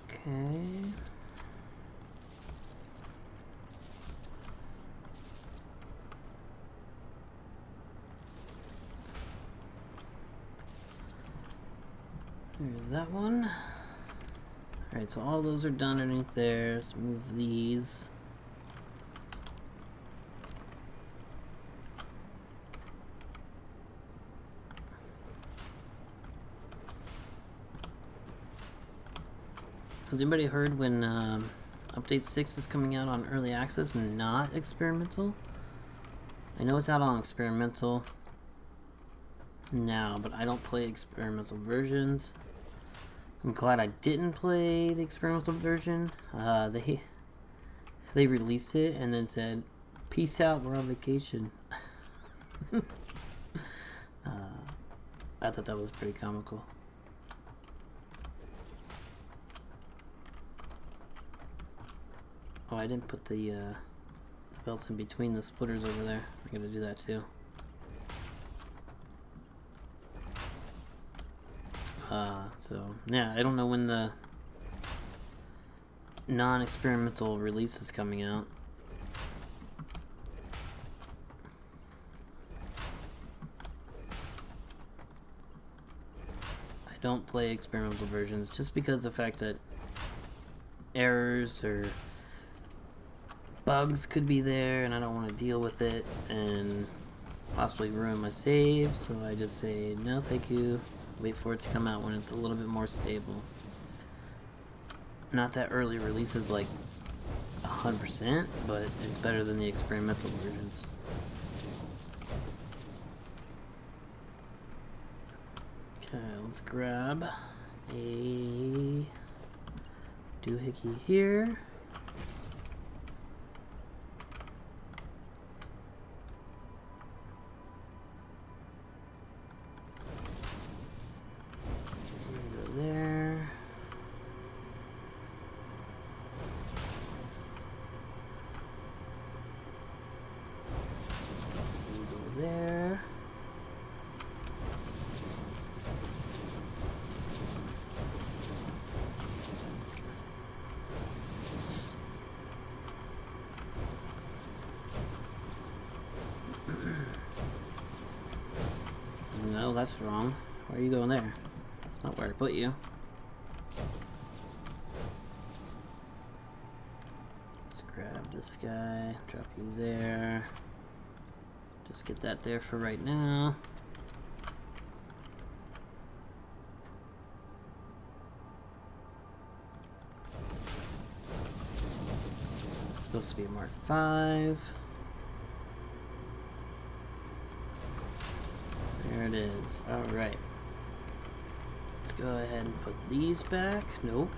Okay. There's that one. Alright, so all those are done underneath there. Let's move these. Has anybody heard when Update 6 is coming out on Early Access and not Experimental? I know it's out on Experimental now, but I don't play experimental versions. I'm glad I didn't play the experimental version. They released it and then said, "Peace out, we're on vacation." I thought that was pretty comical. Oh, I didn't put the belts in between the splitters over there. I gotta do that too. So yeah, I don't know when the non-experimental release is coming out. I don't play experimental versions just because of the fact that errors or bugs could be there and I don't want to deal with it and possibly ruin my save, so I just say no thank you, wait for it to come out when it's a little bit more stable. Not that early release is like 100%, but it's better than the experimental versions. Okay, let's grab a doohickey here. No, that's wrong. Why are you going there? It's not where I put you. Let's grab this this guy, drop you there. Just get that there for right now. It's supposed to be a Mark 5. There it is. Alright. Let's go ahead and put these back. Nope.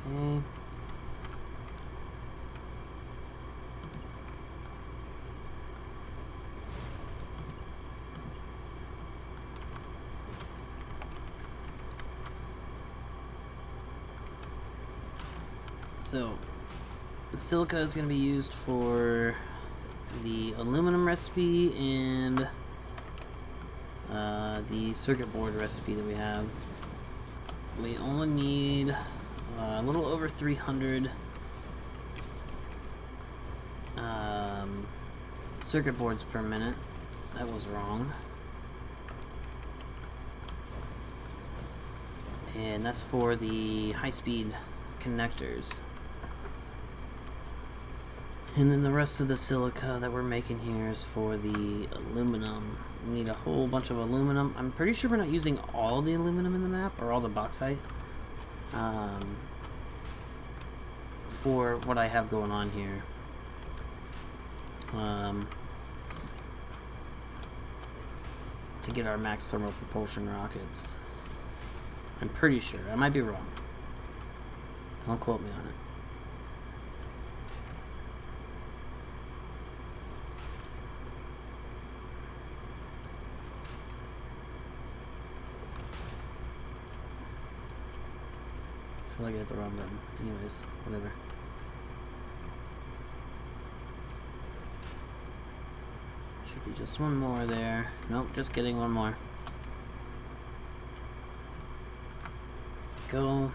Okay. So, the silica is going to be used for the aluminum recipe and the circuit board recipe that we have. We only need a little over 300 circuit boards per minute. That was wrong. And that's for the high-speed connectors. And then the rest of the silica that we're making here is for the aluminum. We need a whole bunch of aluminum. I'm pretty sure we're not using all the aluminum in the map, or all the bauxite, for what I have going on here. To get our max thermal propulsion rockets. I'm pretty sure. I might be wrong. Don't quote me on it. I feel like I hit the wrong button. Anyways, whatever. Should be just one more there. Nope, just kidding, one more. Go.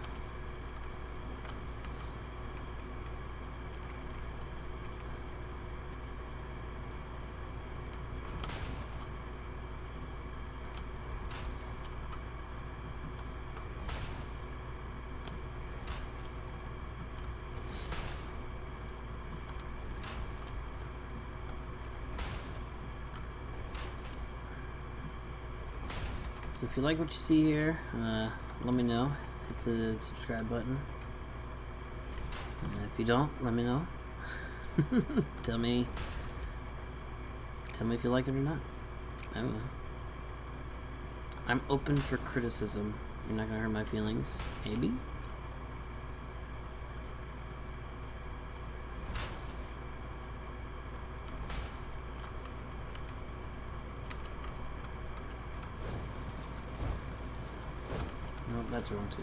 So if you like what you see here, let me know. Hit the subscribe button. If you don't, let me know. Tell me if you like it or not. I don't know. I'm open for criticism. You're not gonna hurt my feelings. Maybe? Nope, that's wrong too.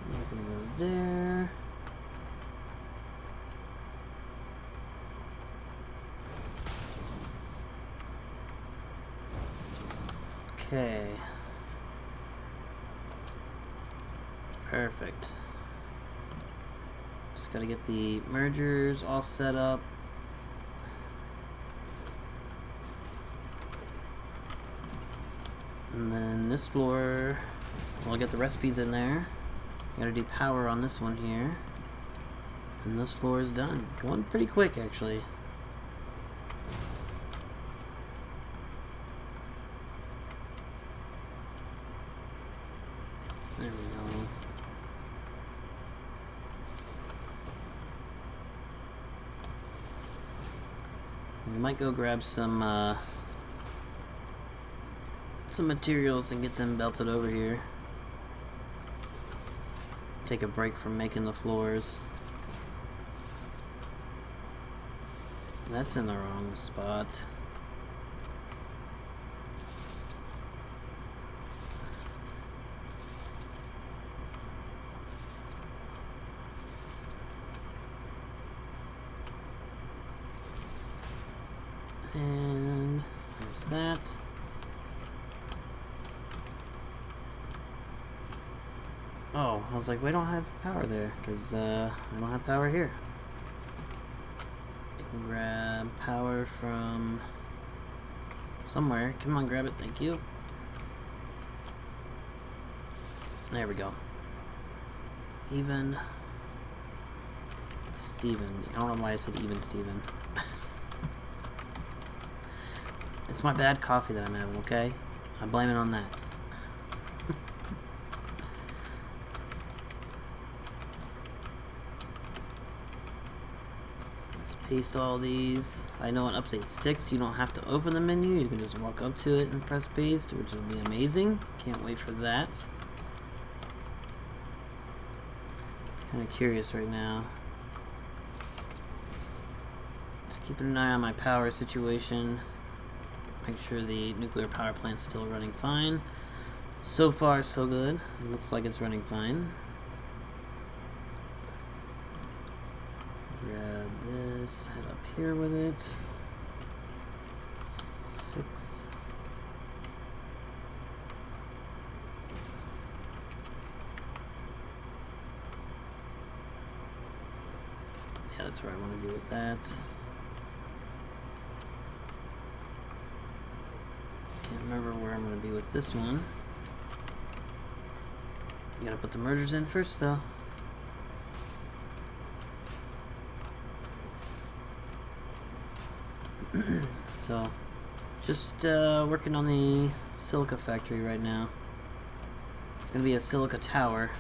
We're gonna go there. Okay. Perfect. Just gotta get the mergers all set up. And then this floor, we'll get the recipes in there. Gotta do power on this one here. And this floor is done. Going pretty quick, actually. There we go. We might go grab some materials and get them belted over here. Take a break from making the floors. That's in the wrong spot. And there's that. Oh, I was like, we don't have power there, because I don't have power here. I can grab power from somewhere. Come on, grab it, thank you. There we go. Even Steven. I don't know why I said even Steven. It's my bad coffee that I'm having, okay? I blame it on that. Let's paste all these. I know in update 6 you don't have to open the menu. You can just walk up to it and press paste, which will be amazing. Can't wait for that. Kind of curious right now. Just keeping an eye on my power situation. Make sure the nuclear power plant's still running fine. So far, so good. It looks like it's running fine. Grab this, head up here with it. 6. Yeah, that's where I want to be with that. Can't remember where I'm going to be with this one. You gotta put the mergers in first, though. So, just working on the Silica factory right now. It's gonna be a Silica tower.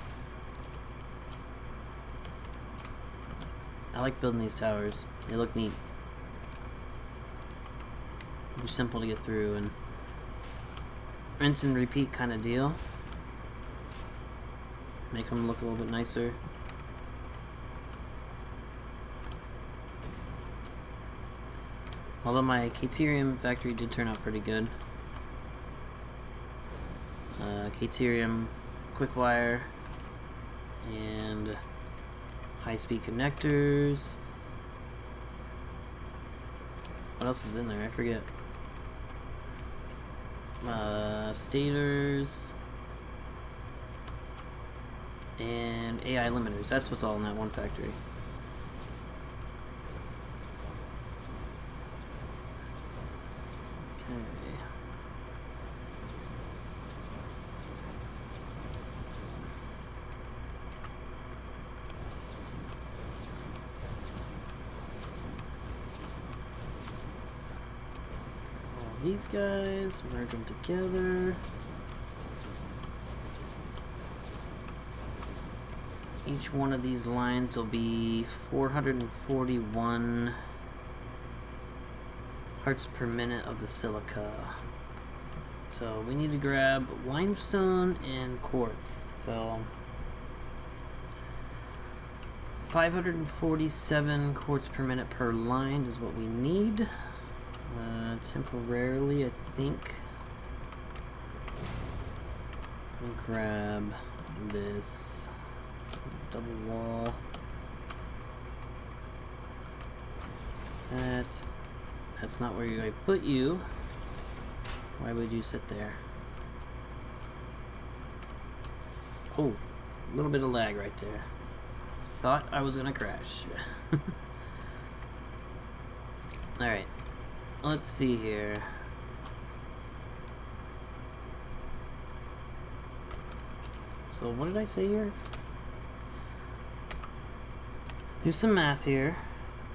I like building these towers. They look neat. They're simple to get through and rinse and repeat kind of deal. Make them look a little bit nicer. Although my Caterium factory did turn out pretty good. Caterium quick wire and high-speed connectors. What else is in there? I forget. Stators and AI limiters. That's what's all in that one factory. Okay. All these guys, merge them together. Each one of these lines will be 441 parts per minute of the silica. So we need to grab limestone and quartz. So 547 quartz per minute per line is what we need. Temporarily, I think. I'll grab this double wall. That's not where I put you. Why would you sit there? Oh, a little bit of lag right there. Thought I was gonna crash. Alright, let's see here. So what did I say here? Do some math here.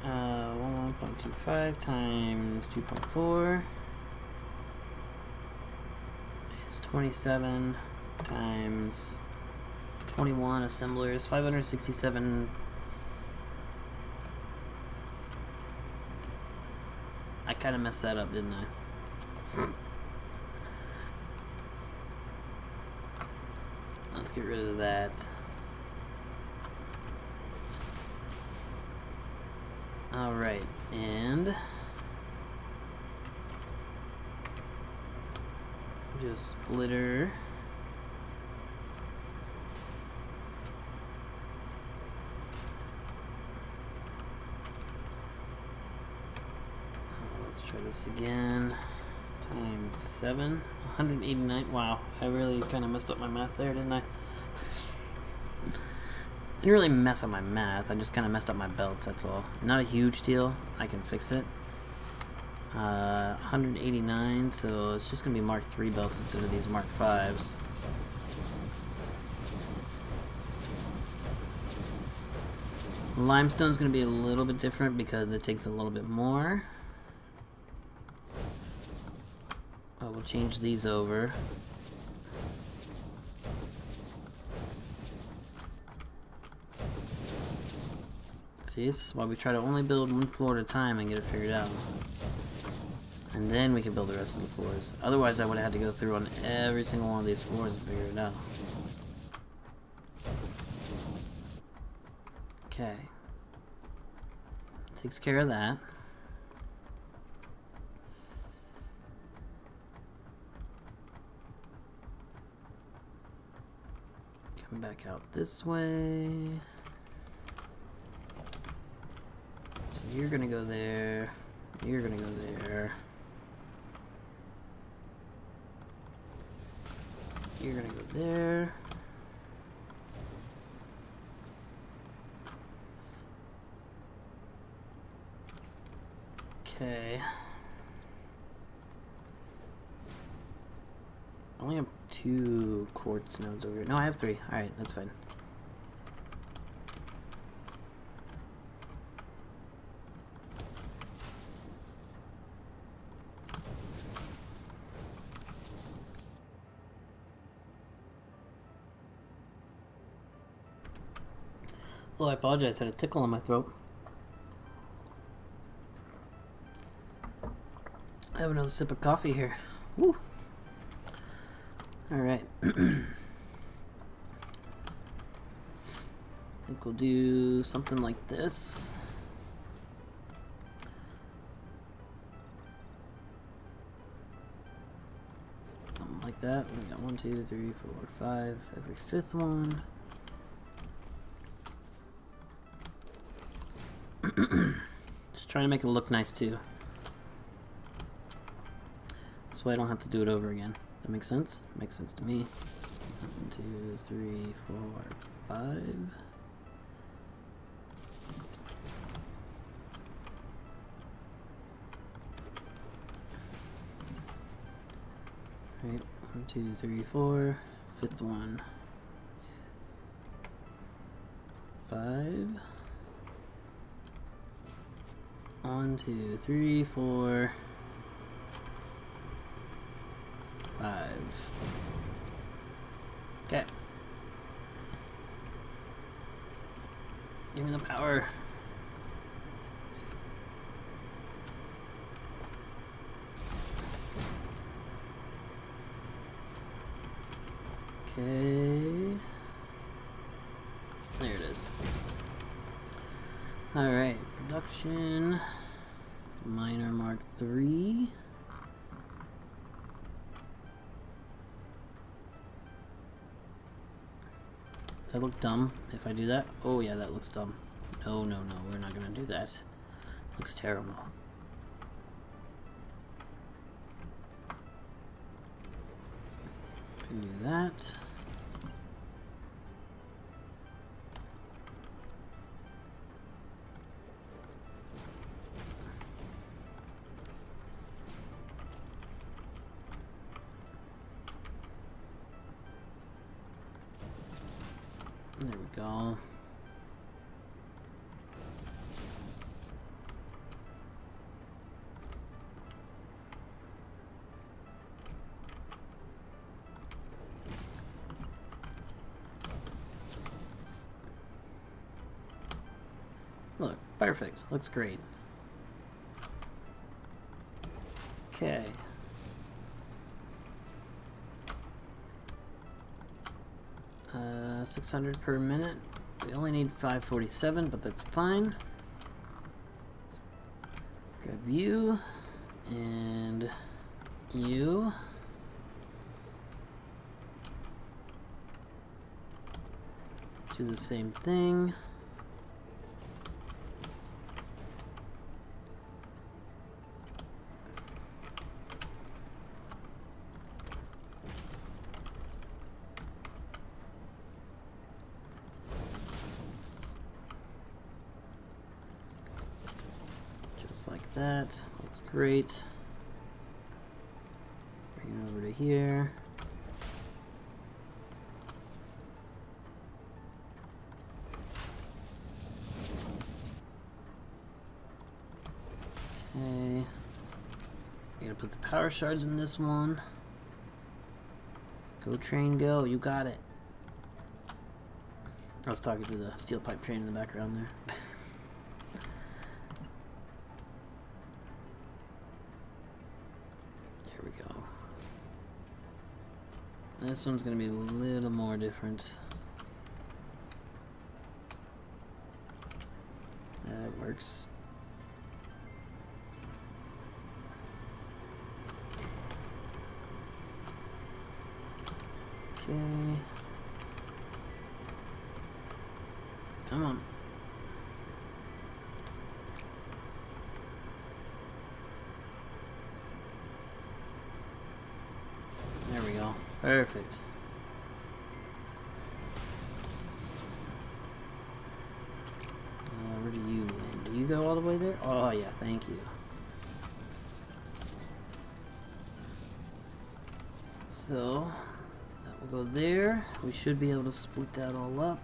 1.25 times 2.4 is 27 times 21 assemblers, 567. I kind of messed that up, didn't I? Let's get rid of that. Alright, and do a splitter. Let's try this again. Times 7, 189. Wow, I really kind of messed up my math there, didn't I? Didn't really mess up my math, I just kind of messed up my belts, that's all. Not a huge deal, I can fix it. 189, so it's just going to be Mark III belts instead of these Mark Vs. Limestone's going to be a little bit different because it takes a little bit more. We'll change these over. See, this is why we try to only build one floor at a time and get it figured out. And then we can build the rest of the floors. Otherwise, I would have had to go through on every single one of these floors and figure it out. Okay. Takes care of that. Come back out this way. So you're gonna go there. You're gonna go there. You're gonna go there. Okay. I only have 2 quartz nodes over here. No, I have 3. Alright, that's fine. Oh, I apologize. I had a tickle in my throat. I have another sip of coffee here. Woo! Alright. I think we'll do something like this. Something like that. We got 1, 2, 3, 4, 5. Every 5th one. Just trying to make it look nice too. This way I don't have to do it over again. That makes sense? Makes sense to me. 1, 2, 3, 4, 5. Right, 1, 2, 3, 4. 5th one. 5. 1, 2, 3, 4, 5. Okay. Give me the power. Okay. There it is. Alright, production. Miner Mark III. Does that look dumb if I do that? Oh yeah, that looks dumb. No, no, no, we're not gonna do that. Looks terrible. Can do that. There we go. Look, perfect. Looks great. Okay. Uh, 600 per minute. We only need 547, but that's fine. Grab you and you. Do the same thing. Just like that. Looks great. Bring it over to here. Okay. You gotta put the power shards in this one. Go train, go. You got it. I was talking to the steel pipe train in the background there. There we go. This one's gonna be a little more different. That works. Okay. Come on. There we go. Perfect. Where do you land? Do you go all the way there? Oh yeah, thank you. So that will go there. We should be able to split that all up.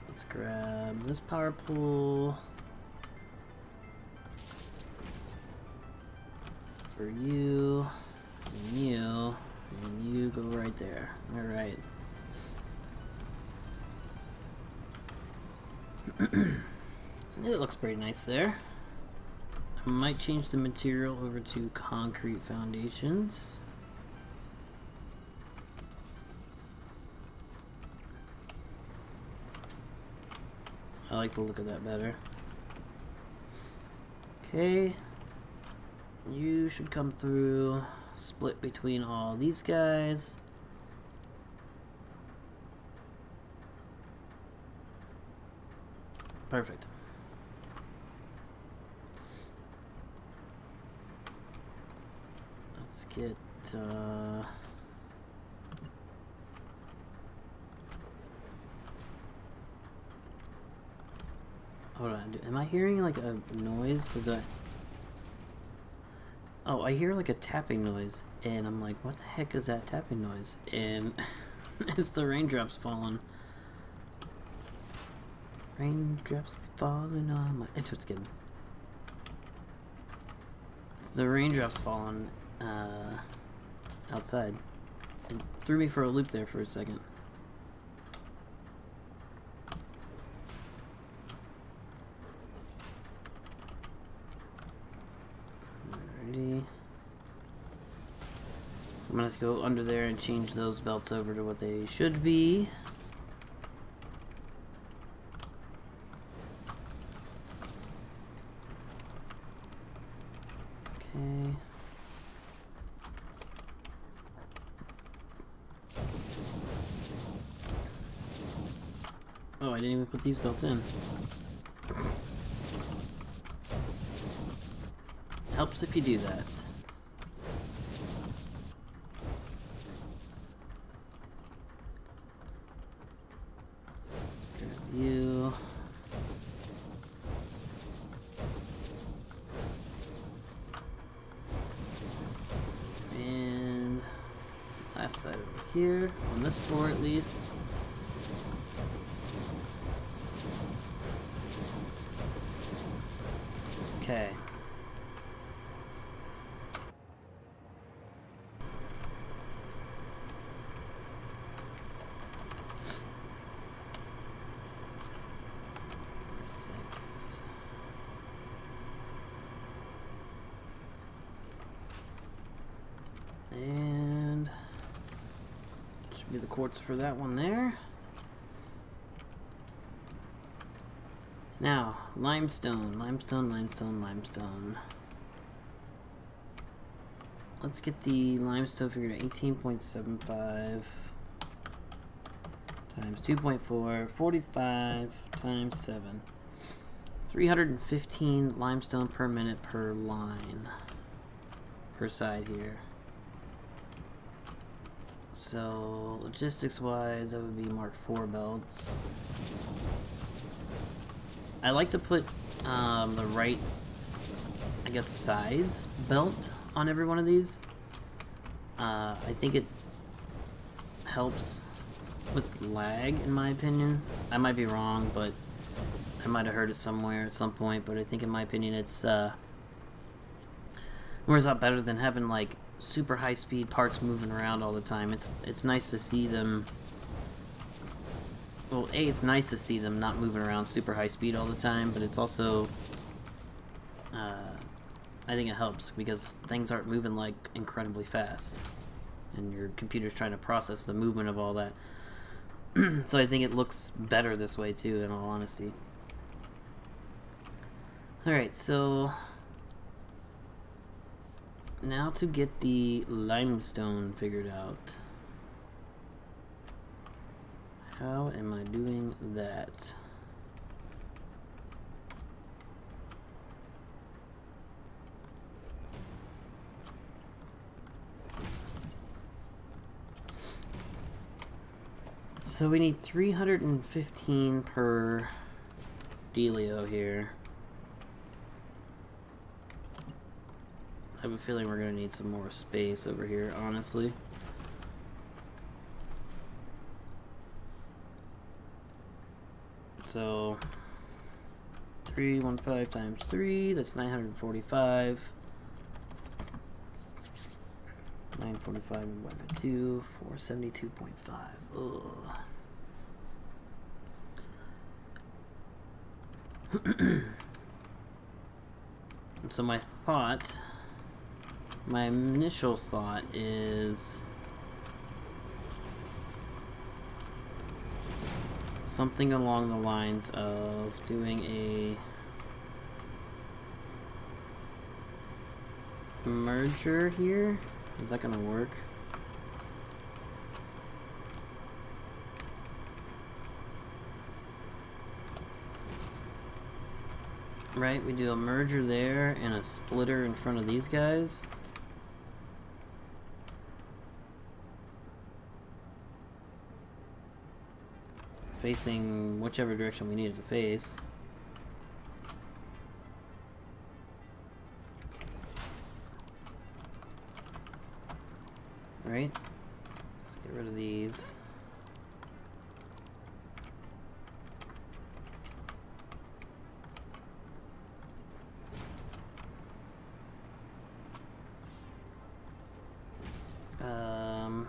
Let's grab this power pool for you, and you go right there. All right. It looks pretty nice there. I might change the material over to concrete foundations. I like the look of that better. Okay. You should come through, split between all these guys. Perfect. Let's get hold on, am I hearing like a noise? Is that... Oh, I hear like a tapping noise, and I'm like, what the heck is that tapping noise? And it's the raindrops falling. Raindrops falling on my... It's what's kidding. It's the raindrops falling outside. It threw me for a loop there for a second. Alrighty. I'm gonna have to go under there and change those belts over to what they should be. Okay. Oh, I didn't even put these belts in. Helps if you do that. Let's grab you. And last side over here, on this floor at least. Okay. Six. And should be the quartz for that one there. Now, limestone, limestone, limestone, limestone. Let's get the limestone figured at 18.75 times 2.4, 45 times 7. 315 limestone per minute per line, per side here. So, logistics-wise, that would be Mark IV belts. I like to put the right guess, size belt on every one of these. I think it helps with lag, in my opinion. I might be wrong, but I might have heard it somewhere at some point, but I think in my opinion it's works out better than having like super high speed parts moving around all the time. It's nice to see them. Well, it's nice to see them not moving around super high speed all the time, but it's also I think it helps because things aren't moving like incredibly fast, and your computer's trying to process the movement of all that. So I think it looks better this way too, in all honesty. Alright, so now to get the limestone figured out. How am I doing that? So we need 315 per dealio here. I have a feeling we're going to need some more space over here, honestly. So 315 times 3, that's 945. 945 divided by 2, 472.5. Ugh. So my initial thought is something along the lines of doing a merger here. Is that gonna work? Right, we do a merger there and a splitter in front of these guys. Facing whichever direction we need it to face. Right? Let's get rid of these. Um,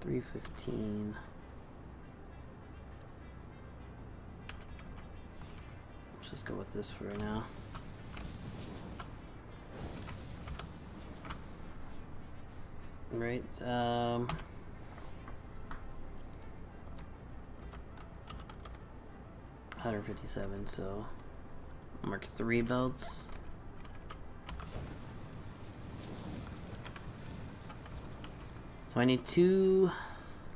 315. Let's just go with this for right now. Right, 157, so mark 3 belts. So I need 2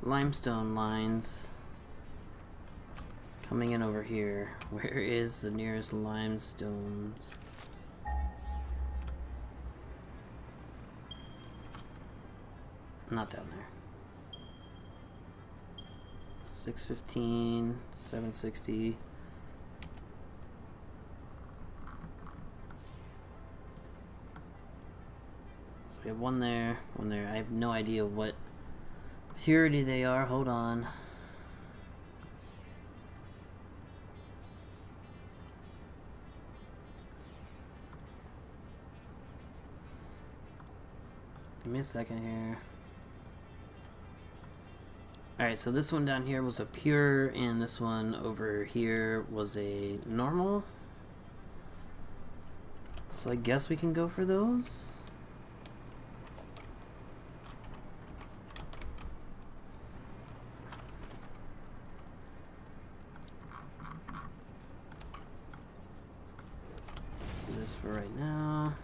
limestone lines coming in over here. Where is the nearest limestone? Not down there. 615, 760. So we have one there, one there. I have no idea what purity they are. Hold on. Give me a second here. Alright, so this one down here was a pure, and this one over here was a normal. So I guess we can go for those. Let's do this for right now.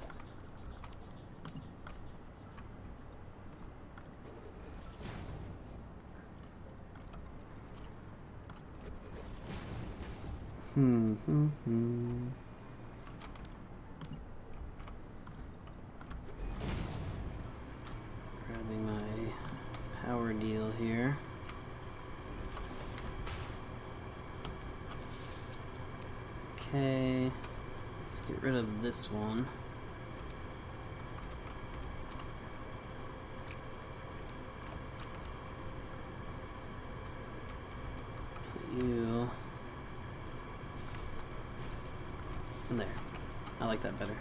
Grabbing my power deal here. Okay, let's get rid of this one. Put you there. I like that better.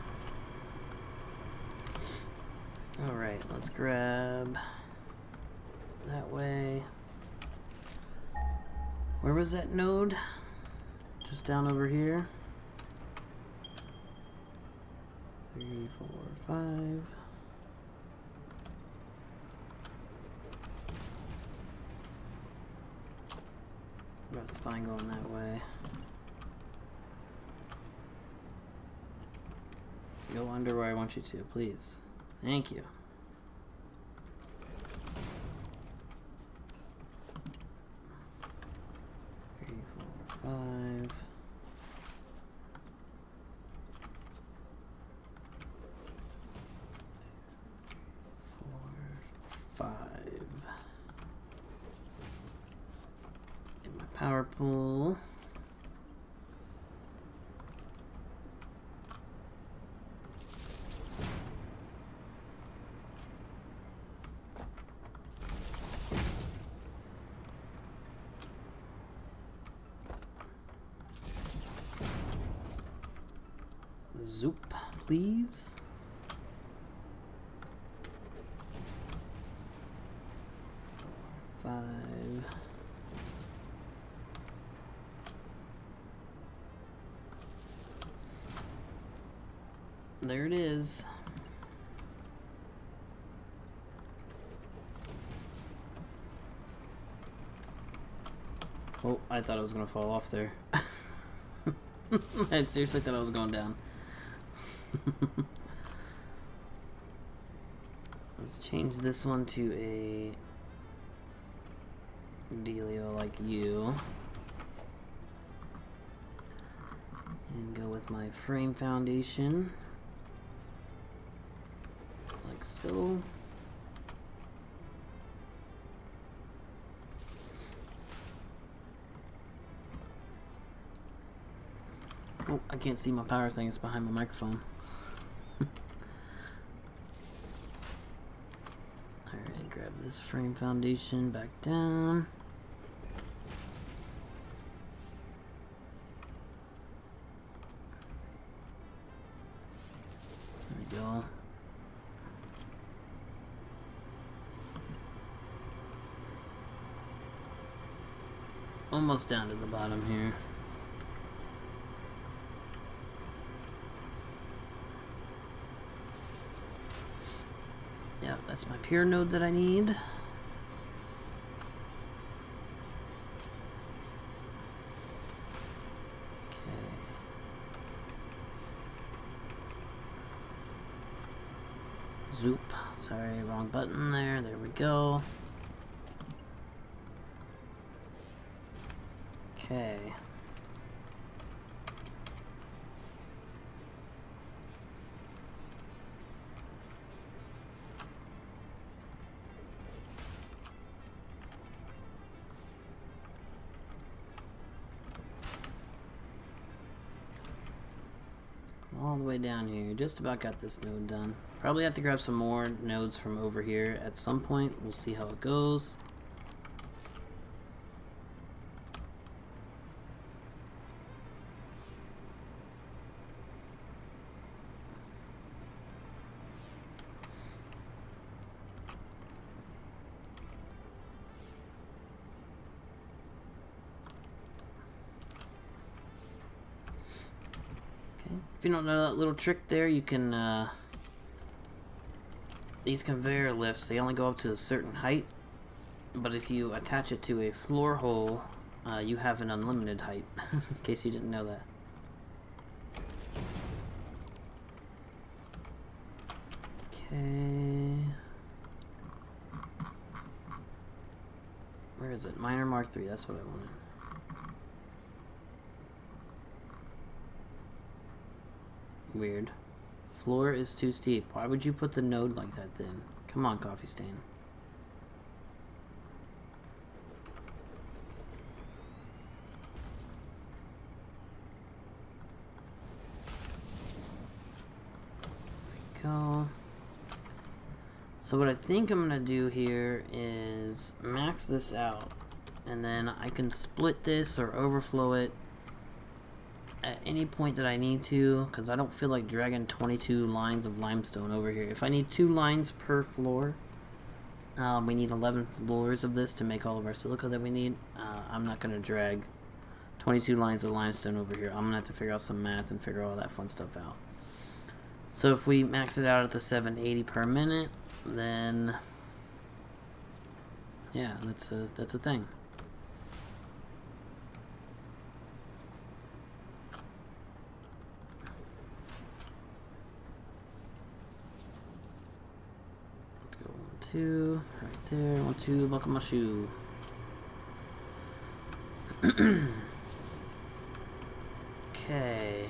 Alright, let's grab that way. Where was that node? Just down over here. 3, 4, 5. That's fine going that way. Go under where I want you to, please. Thank you. Three, 4, 5. 4, 5. Get my power pool. Zoop, please. Four, 5. There it is. Oh, I thought I was gonna fall off there. I seriously thought I was going down. Let's change this one to a dealio like you. And go with my frame foundation. Like so. Oh, I can't see my power thing, it's behind my microphone. Alright, grab this frame foundation back down. There we go. Almost down to the bottom here. Yeah, that's my pier node that I need. Okay. Zoop. Sorry, wrong button there. There we go. Okay. All the way down here. Just about got this node done. Probably have to grab some more nodes from over here at some point. We'll see how it goes. If you don't know that little trick there, you can, these conveyor lifts, they only go up to a certain height, but if you attach it to a floor hole, you have an unlimited height, in case you didn't know that. Okay. Where is it? Miner Mark III, that's what I wanted. Weird. Floor is too steep. Why would you put the node like that then? Come on, coffee stain. go. So what I think I'm gonna do here is max this out, and then I can split this or overflow it at any point that I need to, because I don't feel like dragging 22 lines of limestone over here. If I need 2 lines per floor, we need 11 floors of this to make all of our silica that we need. I'm not going to drag 22 lines of limestone over here. I'm going to have to figure out some math and figure all that fun stuff out. So if we max it out at the 780 per minute, then yeah, that's a thing. Let's go 1, 2, right there. 1, 2, buckle my shoe. Okay.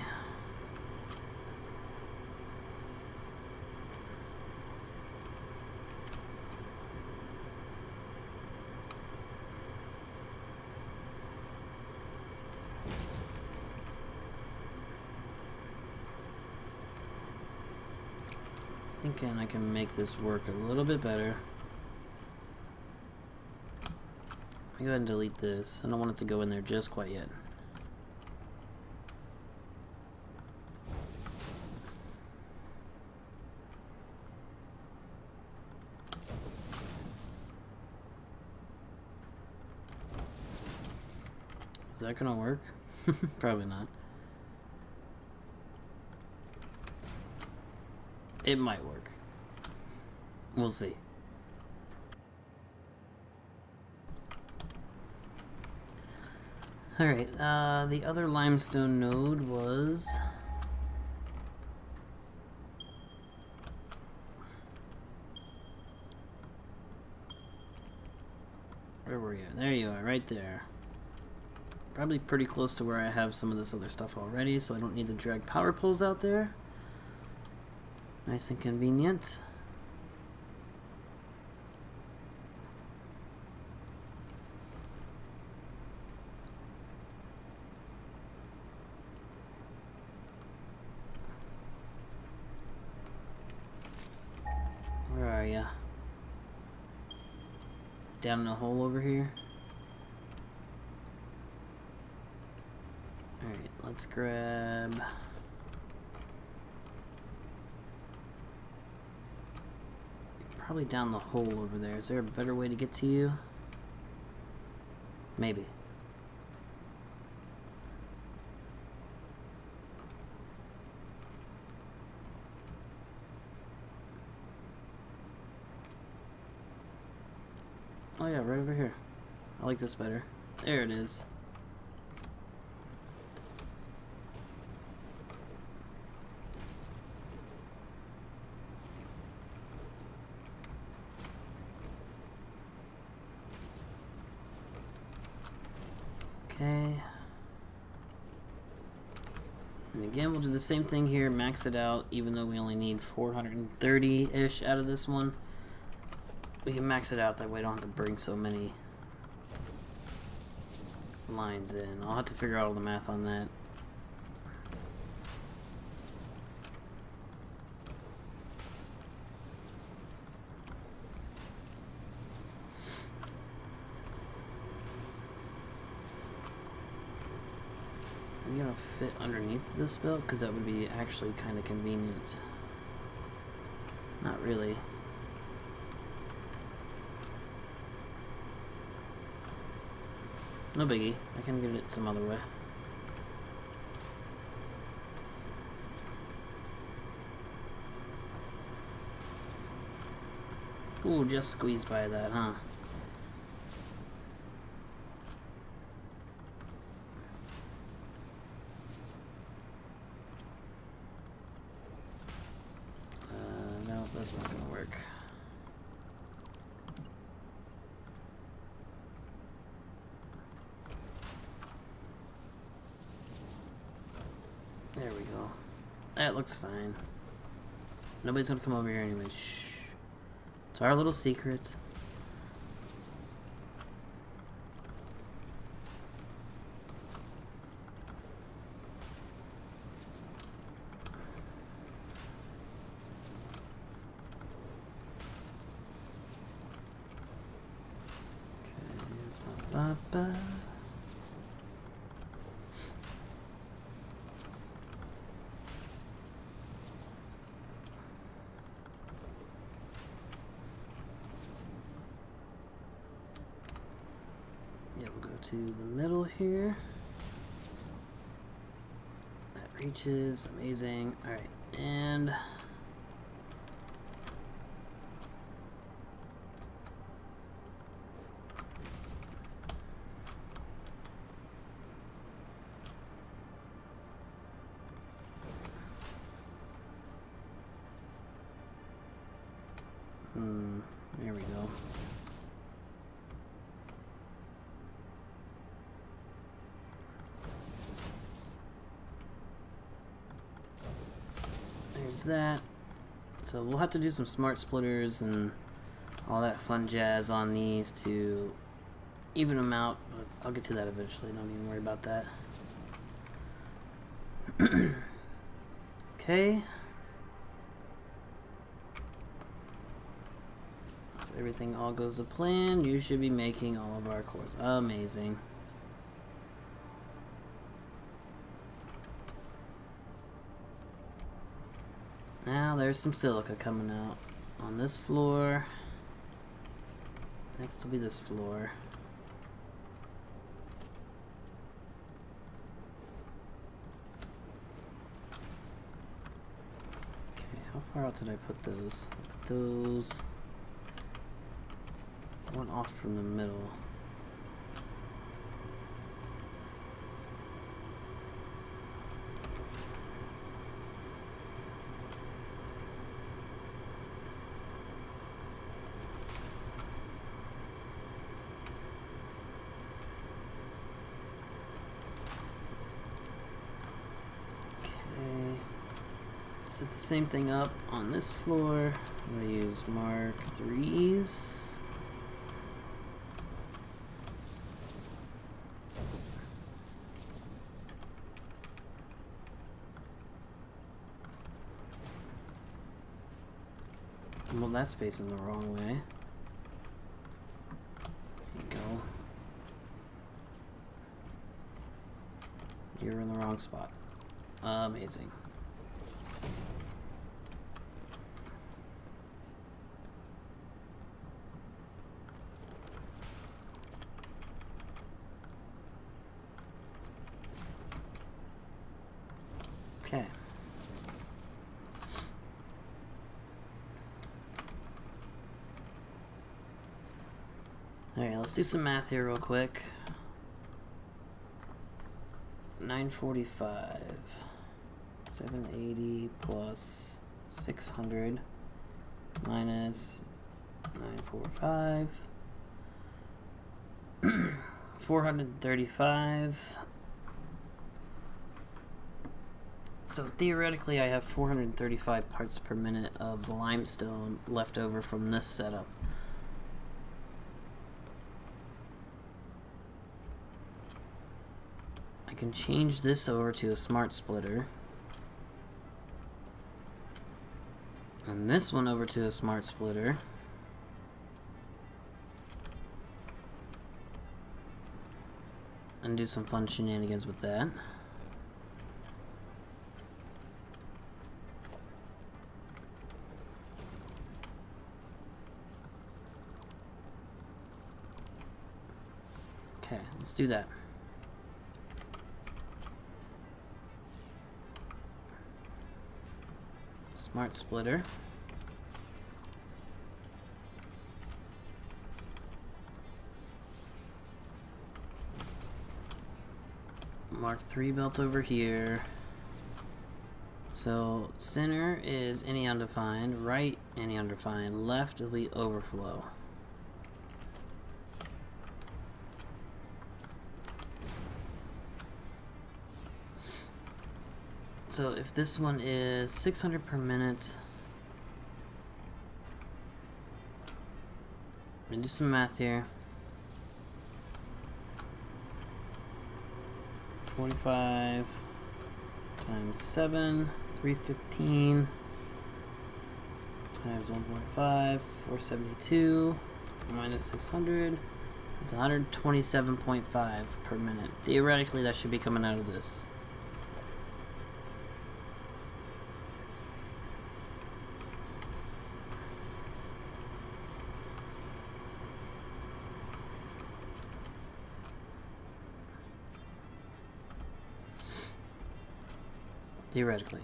Thinking I can make this work a little bit better. I'll go ahead and delete this. I don't want it to go in there just quite yet. Is that gonna work? Probably not. It might work. We'll see. Alright, the other limestone node was... Where were you? There you are, right there. Probably pretty close to where I have some of this other stuff already, so I don't need to drag power poles out there. Nice and convenient. Where are ya? Down in a hole over here? Alright, let's grab... Probably down the hole over there. Is there a better way to get to you? Maybe. Oh yeah, right over here. I like this better. There it is. Okay. And again, we'll do the same thing here, max it out, even though we only need 430-ish out of this one. We can max it out, that way I don't have to bring so many lines in. I'll have to figure out all the math on that. Are you gonna fit underneath this belt? Because that would be actually kind of convenient. Not really. No biggie. I can get it some other way. Ooh, just squeezed by that, huh? No, that's not gonna work. There we go. That looks fine. Nobody's gonna come over here anyway. Shh. It's our little secret. Ba-ba-ba. Yeah, we'll go to the middle here. That reaches, amazing. Alright, and there we go. There's that. So we'll have to do some smart splitters and all that fun jazz on these to even them out, but I'll get to that eventually, don't even worry about that. Okay. If everything all goes to plan, you should be making all of our cores. Amazing. Now there's some silica coming out on this floor. Next will be this floor. Okay, how far out did I put those? I put those one off from the middle. Set the same thing up on this floor. I'm going to use Mark 3s. Well, that's facing the wrong way. There you go. You're in the wrong spot. Amazing. Okay. Alright, let's do some math here real quick. 945. 780 plus 600 minus 945. 435. So theoretically I have 435 parts per minute of limestone left over from this setup. I can change this over to a smart splitter. And this one over to a smart splitter. And do some fun shenanigans with that. Okay, let's do that. Smart splitter. Mark 3 belt over here. So center is any undefined, right any undefined, left will be overflow. So if this one is 600 per minute, I'm gonna do some math here. 45 times 7, 315 times 1.5, 472 minus 600 It's 127.5 per minute. Theoretically, that should be coming out of this. Theoretically.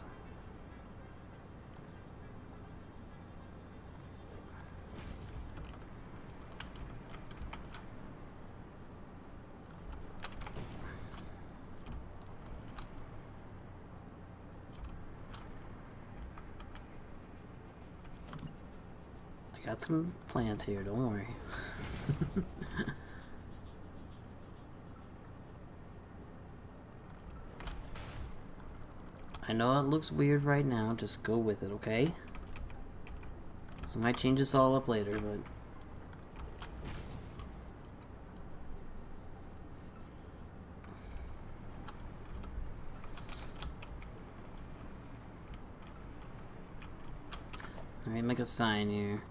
I got some plants here, don't worry. I know it looks weird right now, just go with it, okay? I might change this all up later, but... Let me make a sign here,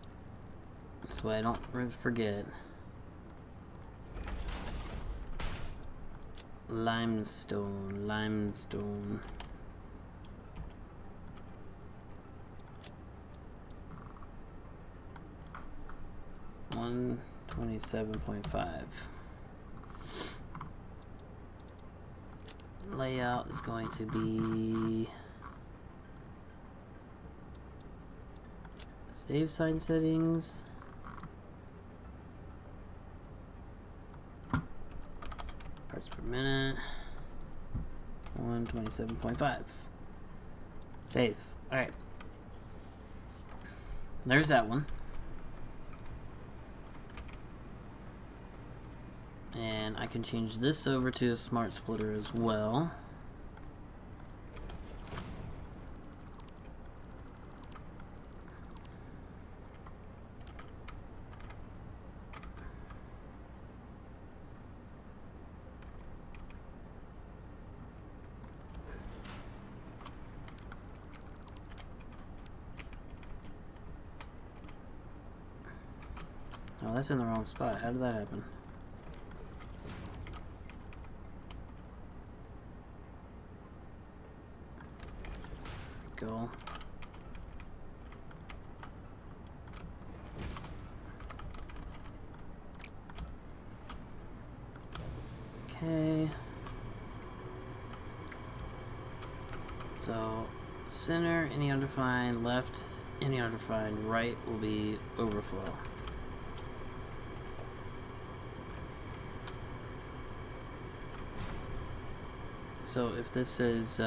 so I don't forget. Limestone, limestone. 127.5. Layout is going to be save sign settings. Parts per minute. 127.5. Save. Alright. There's that one. And I can change this over to a smart splitter as well. Oh, that's in the wrong spot. How did that happen? Go. Okay. So, center, any undefined, left, any undefined, right will be overflow. So if this is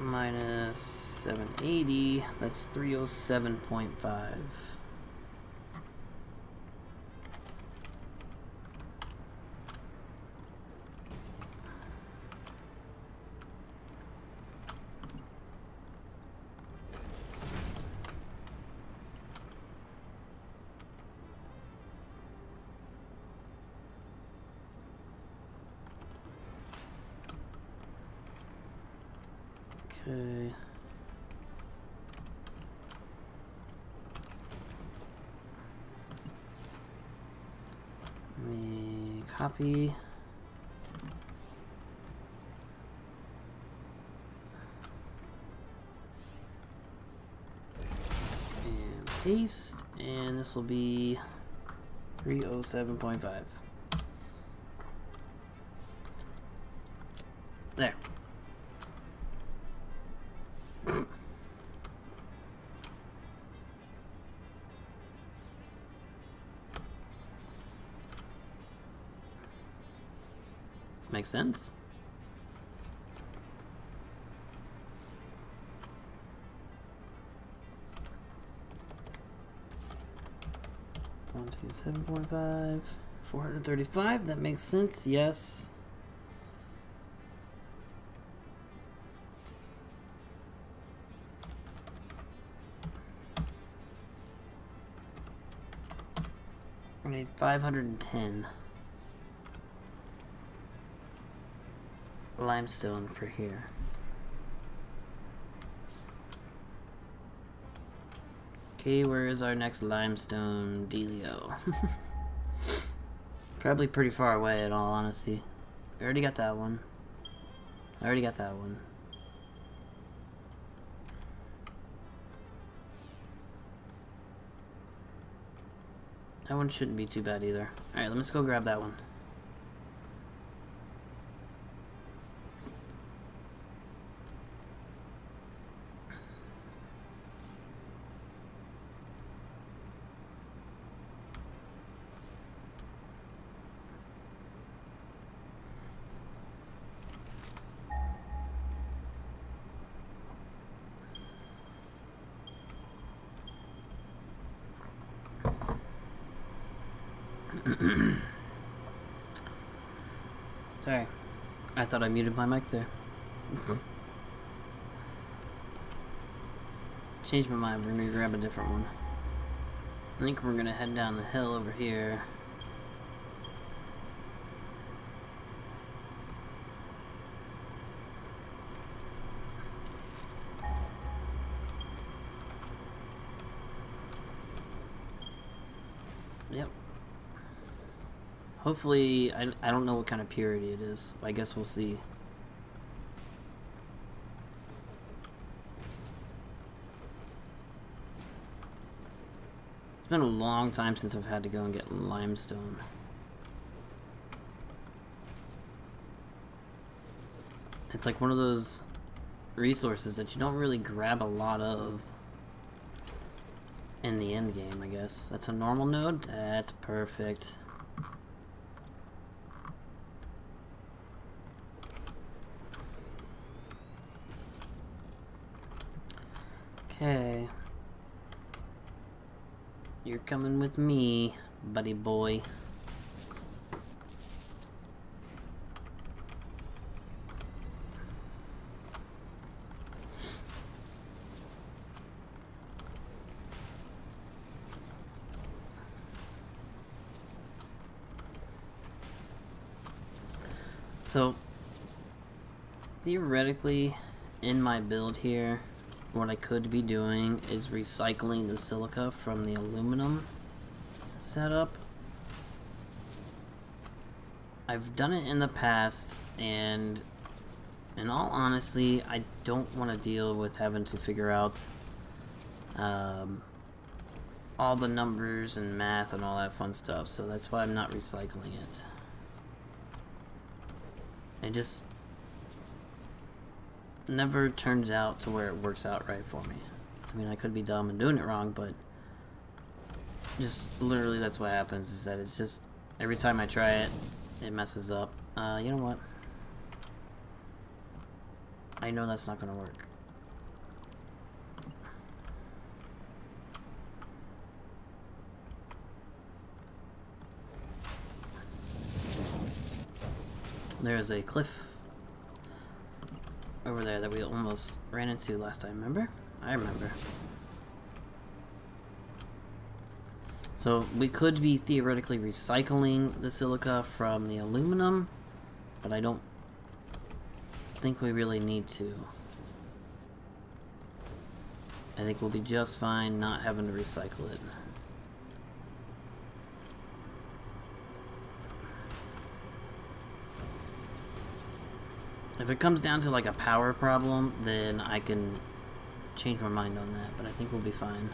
minus 780, that's 307.5. Okay. Let me copy. And paste. And this will be 307.5. There. Makes sense. So 127.5, 435. That makes sense. Yes. I need 510 limestone for here. Okay, where is our next limestone dealio? Probably pretty far away, in all honesty. I already got that one. I already got that one. That one shouldn't be too bad either. Alright, let's go grab that one. Sorry. I thought I muted my mic there. Changed my mind. We're gonna grab a different one. I think we're gonna head down the hill over here. Yep. Hopefully, I don't know what kind of purity it is. I guess we'll see. It's been a long time since I've had to go and get limestone. It's like one of those resources that you don't really grab a lot of in the end game, I guess. That's a normal node? That's perfect. Okay. You're coming with me, buddy boy. So, theoretically, in my build here, what I could be doing is recycling the silica from the aluminum setup. I've done it in the past, and in all honesty, I don't want to deal with having to figure out all the numbers and math and all that fun stuff, so that's why I'm not recycling it. It just never turns out to where it works out right for me. I mean, I could be dumb and doing it wrong, but just literally that's what happens, is that it's just every time I try it, it messes up. You know what? I know that's not gonna work. There's a cliff over there that we almost ran into last time, remember? I remember. So we could be theoretically recycling the silica from the aluminum, but I don't think we really need to. I think we'll be just fine not having to recycle it. If it comes down to like a power problem, then I can change my mind on that, but I think we'll be fine.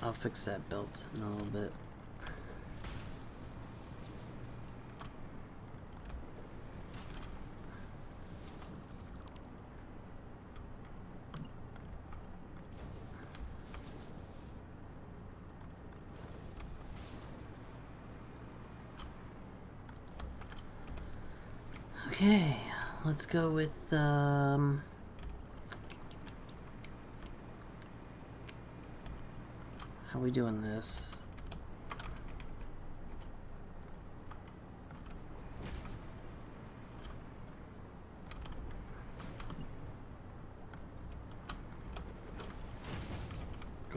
I'll fix that belt in a little bit. Okay, let's go with how are we doing this?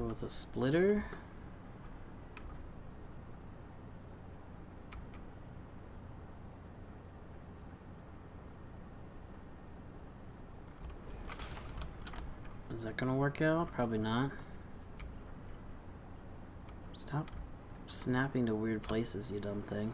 go with a splitter. Is that gonna work out? Probably not. Stop snapping to weird places, you dumb thing.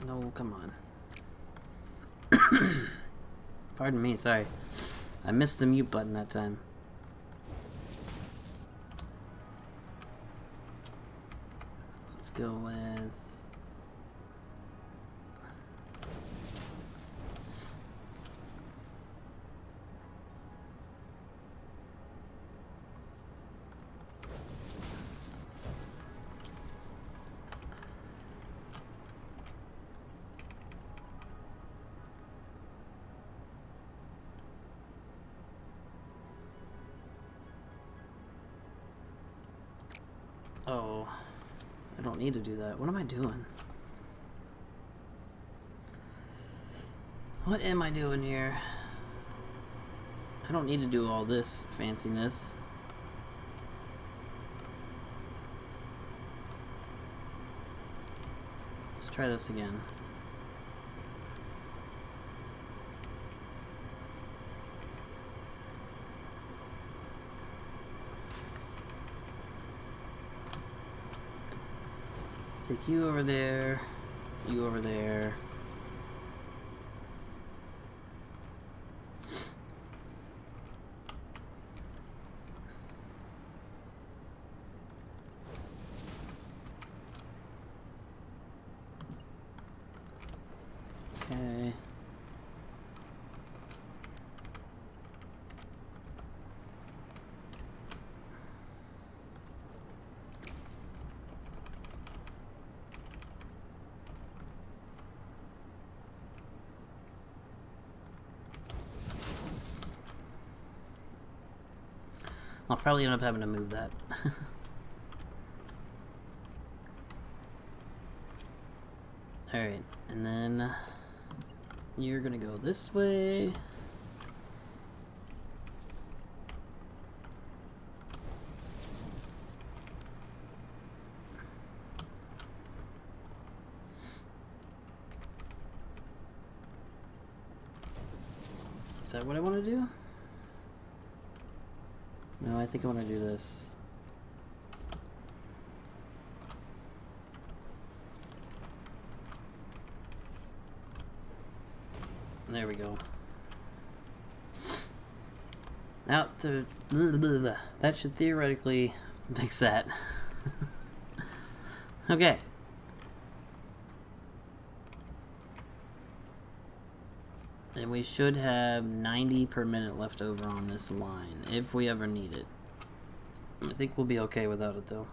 No, come on. Pardon me, sorry. I missed the mute button that time. Let's go with... Oh, I don't need to do that. What am I doing? What am I doing here? I don't need to do all this fanciness. Let's try this again. Take you over there, you over there. Okay. I'll probably end up having to move that. Alright, and then you're gonna go this way. Is that what I want to do? No, I think I want to do this. There we go. Now, that should theoretically fix that. Okay. And we should have 90 per minute left over on this line, if we ever need it. I think we'll be okay without it, though.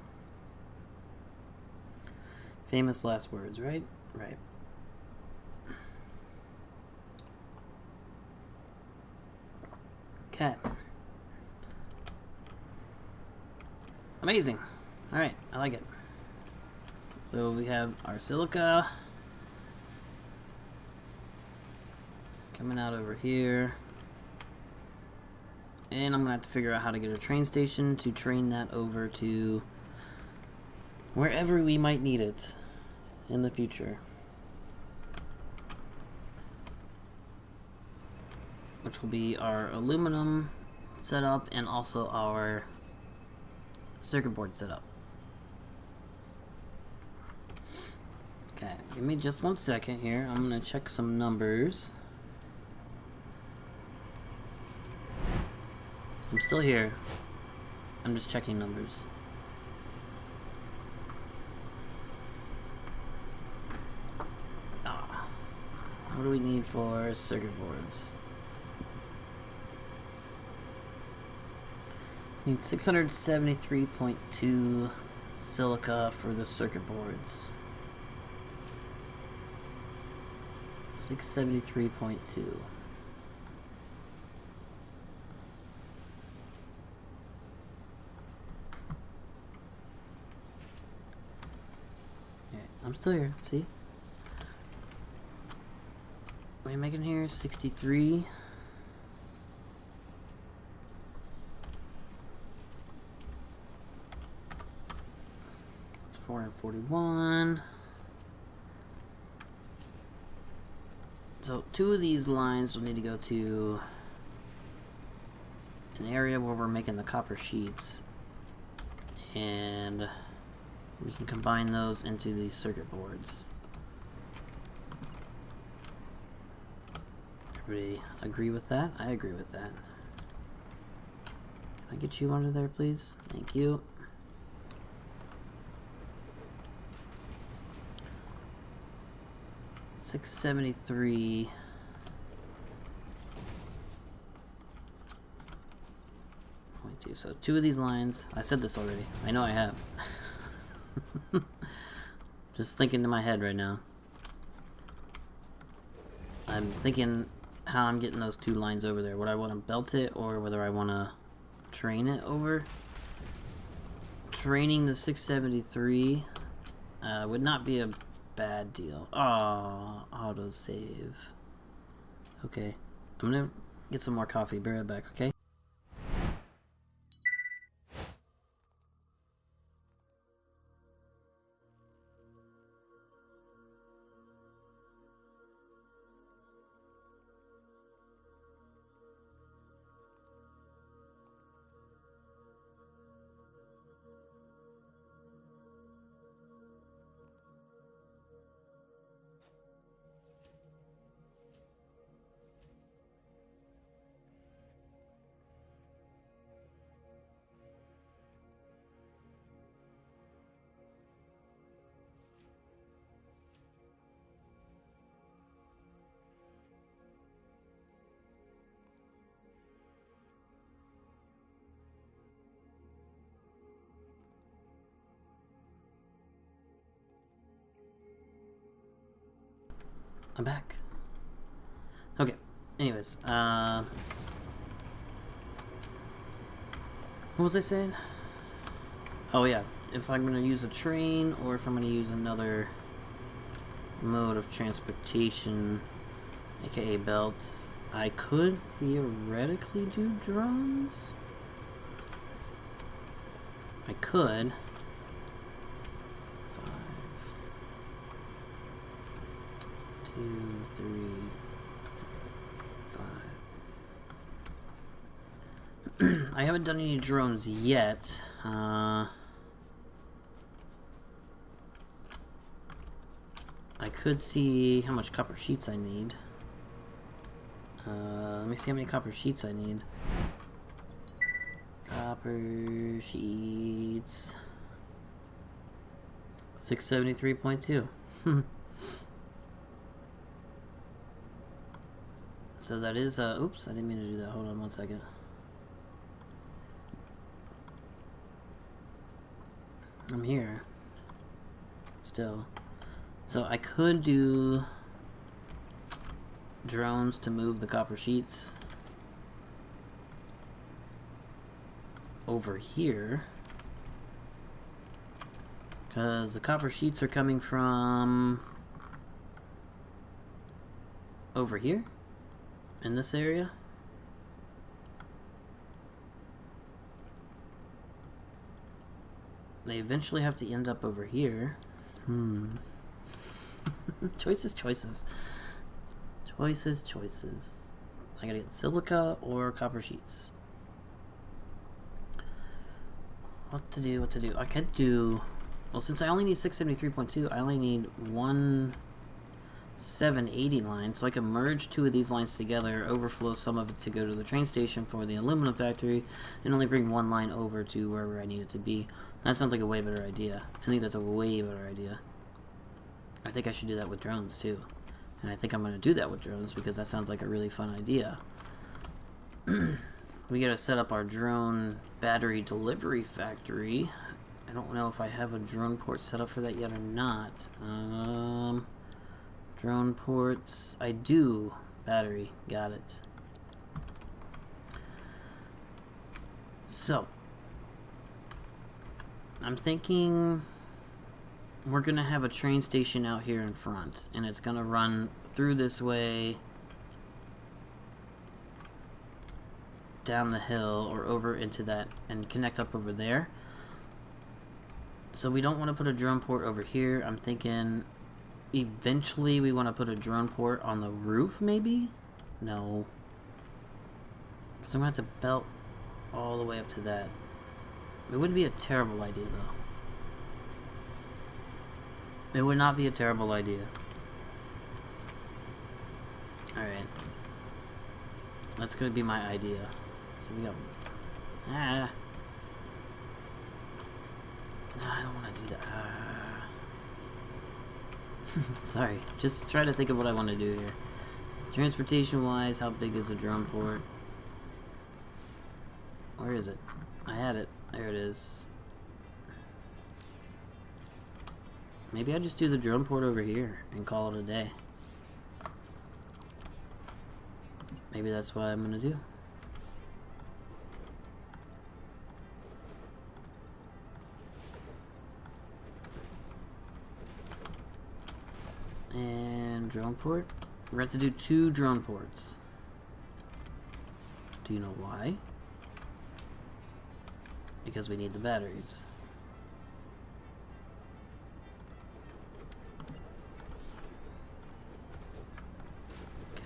Famous last words, right? Right. Okay. Amazing. Alright, I like it. So we have our silica coming out over here. And I'm going to have to figure out how to get a train station to train that over to wherever we might need it in the future. Which will be our aluminum setup and also our circuit board setup. Okay, give me just 1 second here. I'm going to check some numbers. I'm still here. I'm just checking numbers. What do we need for circuit boards? Need 673.2 silica for the circuit boards. 673.2. I'm still here, see? What are you making here? 63. It's 441. So 2 of these lines will need to go to an area where we're making the copper sheets. And we can combine those into the circuit boards. Everybody agree with that? I agree with that. Can I get you under there, please? Thank you. $673. So 2 of these lines. I said this already. I know I have. Just thinking in my head right now. I'm thinking how I'm getting those 2 lines over there. Would I want to belt it or whether I want to train it over? Training the 673 would not be a bad deal. Oh, autosave. Okay. I'm gonna get some more coffee. Be right back, okay? I'm back. Okay. Anyways, what was I saying? Oh yeah, if I'm gonna use a train or if I'm gonna use another mode of transportation, aka belts, I could theoretically do drones. I could. 2, 3, 5. I haven't done any drones yet. I could see how much copper sheets I need. Let me see how many copper sheets I need. Copper sheets. 673.2. So that is, oops, I didn't mean to do that. Hold on one second. I'm here. Still. So I could do drones to move the copper sheets over here. Because the copper sheets are coming from over here. In this area. They eventually have to end up over here. Choices. Choices. I gotta get silica or copper sheets. What to do? I could do... Well, since I only need 673.2, I only need 780 line, so I can merge 2 of these lines together, overflow some of it to go to the train station for the aluminum factory, and only bring 1 line over to wherever I need it to be. That sounds like a way better idea. I think that's a way better idea. I think I should do that with drones too. And I think I'm going to do that with drones because that sounds like a really fun idea. We gotta set up our drone battery delivery factory. I don't know if I have a drone port set up for that yet or not. Drone ports. I do. Battery. Got it. So, I'm thinking we're going to have a train station out here in front, and it's going to run through this way, down the hill, or over into that, and connect up over there. So we don't want to put a drone port over here. I'm thinking eventually we want to put a drone port on the roof, maybe? No. So I'm going to have to belt all the way up to that. It wouldn't be a terrible idea, though. It would not be a terrible idea. Alright. That's going to be my idea. So we got... No, I don't want to do that. Sorry. Just try to think of what I want to do here. Transportation-wise, how big is the drone port? Where is it? I had it. There it is. Maybe I just do the drone port over here and call it a day. Maybe that's what I'm gonna do. And drone port. We're going to have to do 2 drone ports. Do you know why? Because we need the batteries.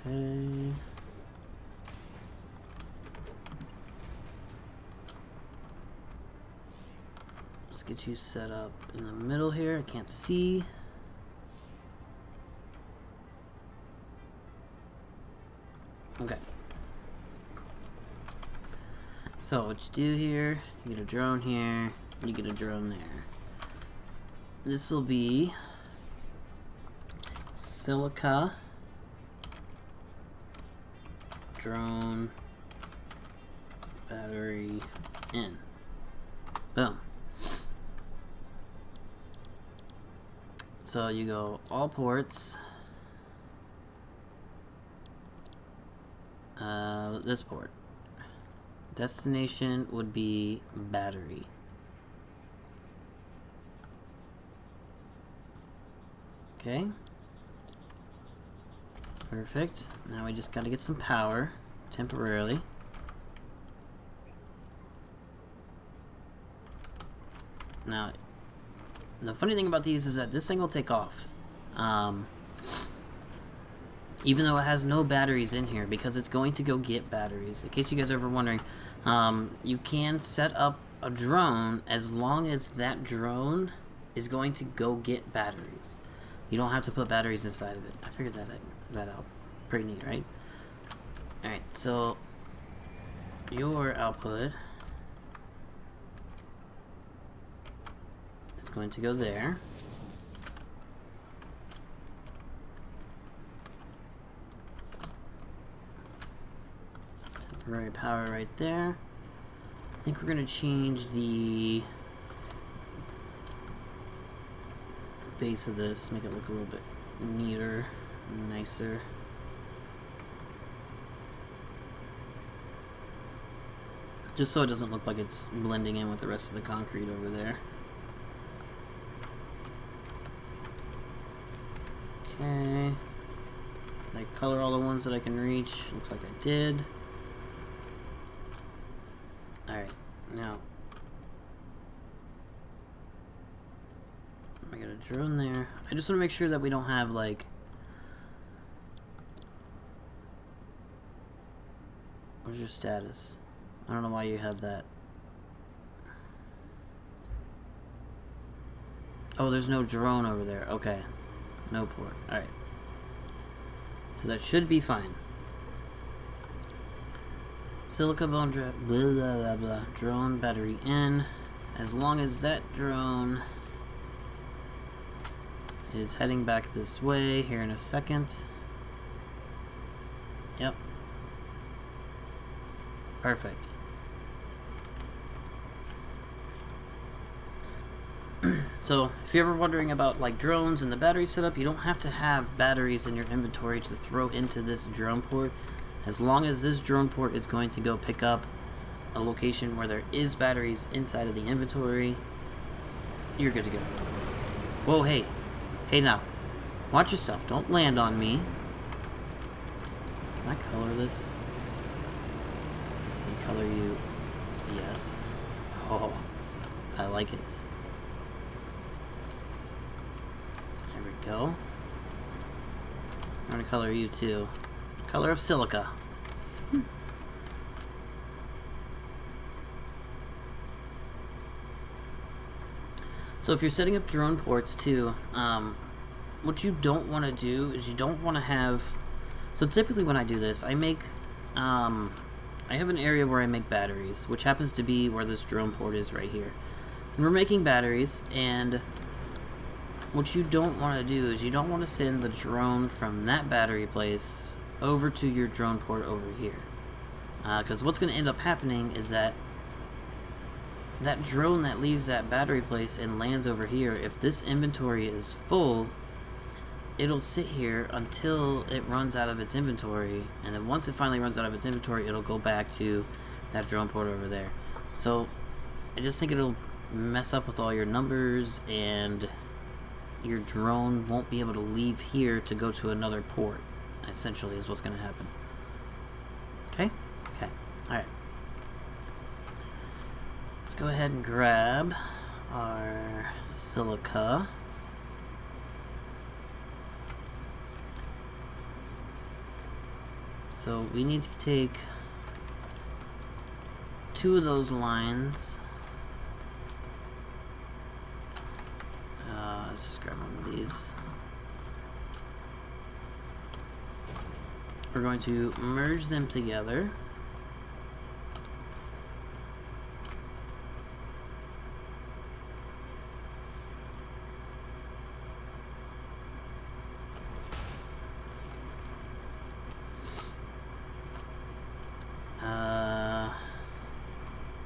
Okay. Let's get you set up in the middle here. I can't see. Okay. So what you do here, you get a drone here, you get a drone there. This will be Silica, drone, battery, in. Boom. So you go all ports. This port. Destination would be battery. Okay. Perfect. Now we just gotta get some power temporarily. Now, the funny thing about these is that this thing will take off. Even though it has no batteries in here, because it's going to go get batteries. In case you guys are ever wondering, you can set up a drone as long as that drone is going to go get batteries. You don't have to put batteries inside of it. I figured that out. Pretty neat, right? Alright, so your output is going to go there. Temporary power right there. I think we're going to change the base of this, make it look a little bit neater, nicer. Just so it doesn't look like it's blending in with the rest of the concrete over there. Okay. Did I color all the ones that I can reach? Looks like I did. Alright, now I got a drone there. I just want to make sure that we don't have like where's your status? I don't know why you have that. Oh, there's no drone over there. Okay. No port. Alright. So that should be fine. Silica bone blah blah blah blah. Drone battery in. As long as that drone is heading back this way here in a second. Yep. Perfect. So, if you're ever wondering about like drones and the battery setup, you don't have to have batteries in your inventory to throw into this drone port. As long as this drone port is going to go pick up a location where there is batteries inside of the inventory, you're good to go. Whoa, hey. Hey now. Watch yourself. Don't land on me. Can I color this? Can I color you? Yes. Oh, I like it. There we go. I'm gonna color you too. Color of silica. So if you're setting up drone ports too, what you don't want to do is you don't want to have... So typically when I do this, I make... I have an area where I make batteries, which happens to be where this drone port is right here. And we're making batteries, and what you don't want to do is you don't want to send the drone from that battery place over to your drone port over here. Because what's going to end up happening is that that drone that leaves that battery place and lands over here, if this inventory is full, it'll sit here until it runs out of its inventory, and then once it finally runs out of its inventory, it'll go back to that drone port over there. So I just think it'll mess up with all your numbers, and your drone won't be able to leave here to go to another port, essentially, is what's going to happen. Okay? Okay. Alright. Let's go ahead and grab our silica. So we need to take 2 of those lines. Let's just grab one of these. We're going to merge them together.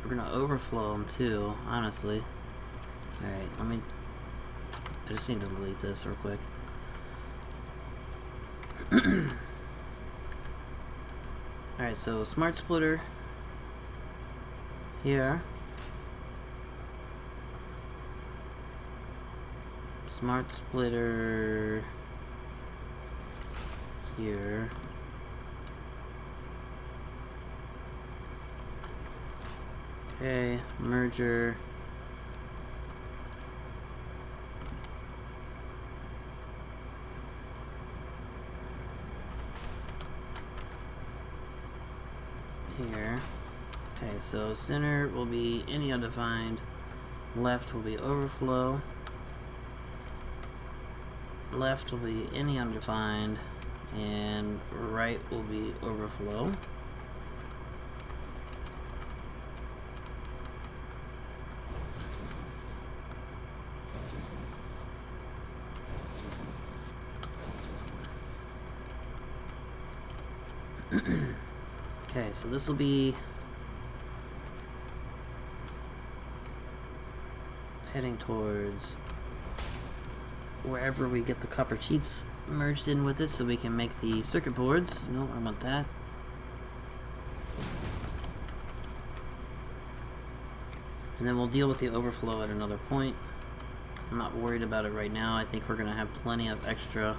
We're gonna overflow them too, honestly. Alright, I just need to delete this real quick. Alright, so smart splitter here. Smart splitter here. Okay, merger. Here. Okay, so center will be any undefined. Left will be overflow. Left will be any undefined. And right will be overflow. Okay, so this will be heading towards wherever we get the copper sheets merged in with it so we can make the circuit boards. No, I want that. And then we'll deal with the overflow at another point. I'm not worried about it right now. I think we're going to have plenty of extra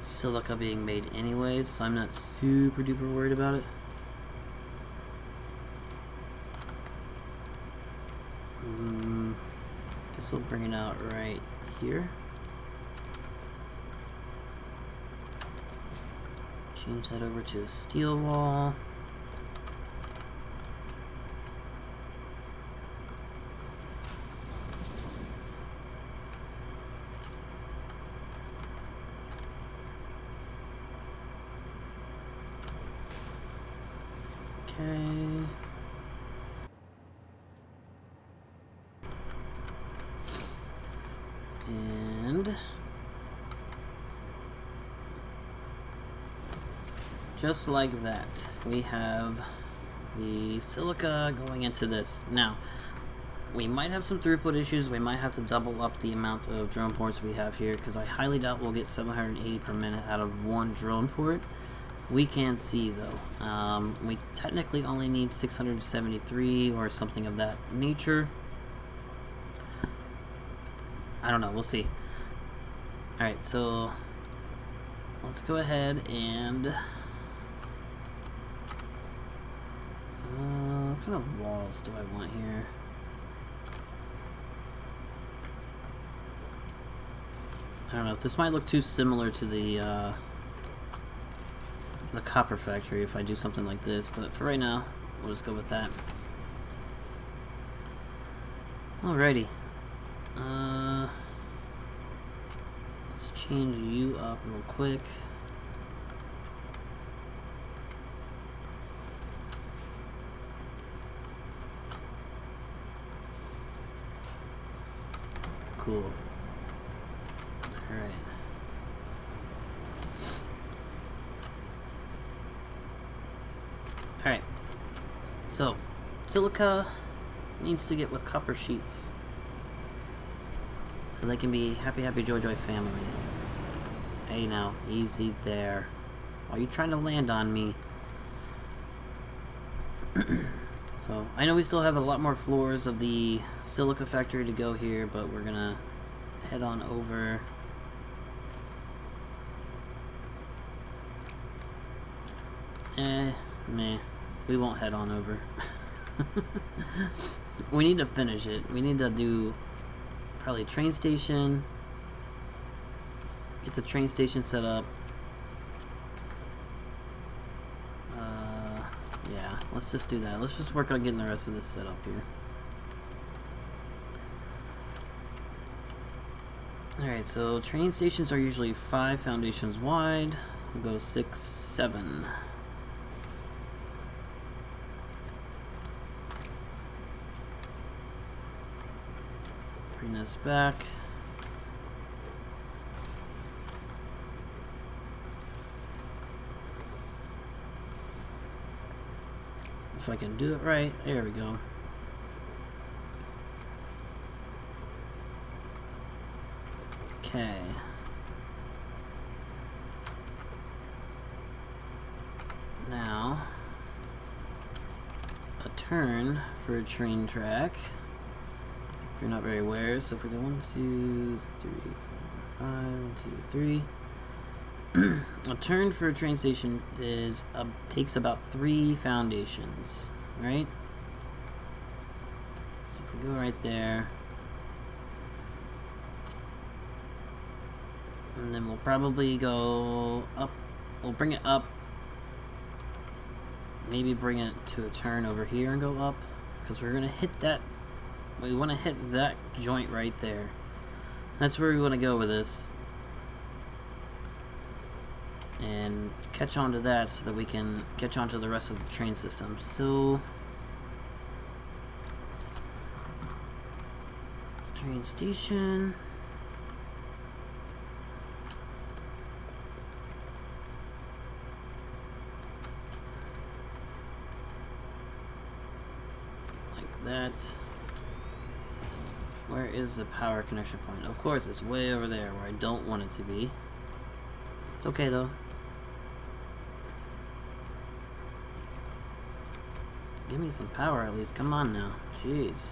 silica being made anyways, so I'm not super duper worried about it. Guess we'll bring it out right here. Change that over to a steel wall. Okay. And just like that, we have the silica going into this. Now, We might have some throughput issues. We might have to double up the amount of drone ports we have here, because I highly doubt we'll get 780 per minute out of one drone port. We can see, though. We technically only need 673 or something of that nature. I don't know. We'll see. Alright, so let's go ahead and... what kind of walls do I want here? I don't know. This might look too similar to the copper factory if I do something like this, but for right now, we'll just go with that. Alrighty. Let's change you up real quick. Cool. Alright. Alright. So, Silica needs to get with copper sheets. So they can be happy, happy, joy, joy family. Hey now, easy there. Are you trying to land on me? So, I know we still have a lot more floors of the Silica factory to go here, but we're gonna head on over. Meh. We won't head on over. We need to finish it. We need to do probably a train station. Get the train station set up. Yeah, let's just do that. Let's just work on getting the rest of this set up here. Alright, so train stations are usually 5 foundations wide. We'll go 6, 7. Bring this back. If I can do it right, there we go. Okay. Now, a turn for a train track. If you're not very aware, so if we go 1, 2, 3, 4, 5, 1, 2, 3. A turn for a train station is takes about 3 foundations, right? So if we go right there, and then we'll probably go up. We'll bring it up. Maybe bring it to a turn over here and go up, because we're gonna hit that. We want to hit that joint right there. That's where we want to go with this. And catch on to that so that we can catch on to the rest of the train system. So, train station. Like that. Where is the power connection point? Of course, it's way over there where I don't want it to be. It's okay though. Give me some power at least. Come on now. Jeez.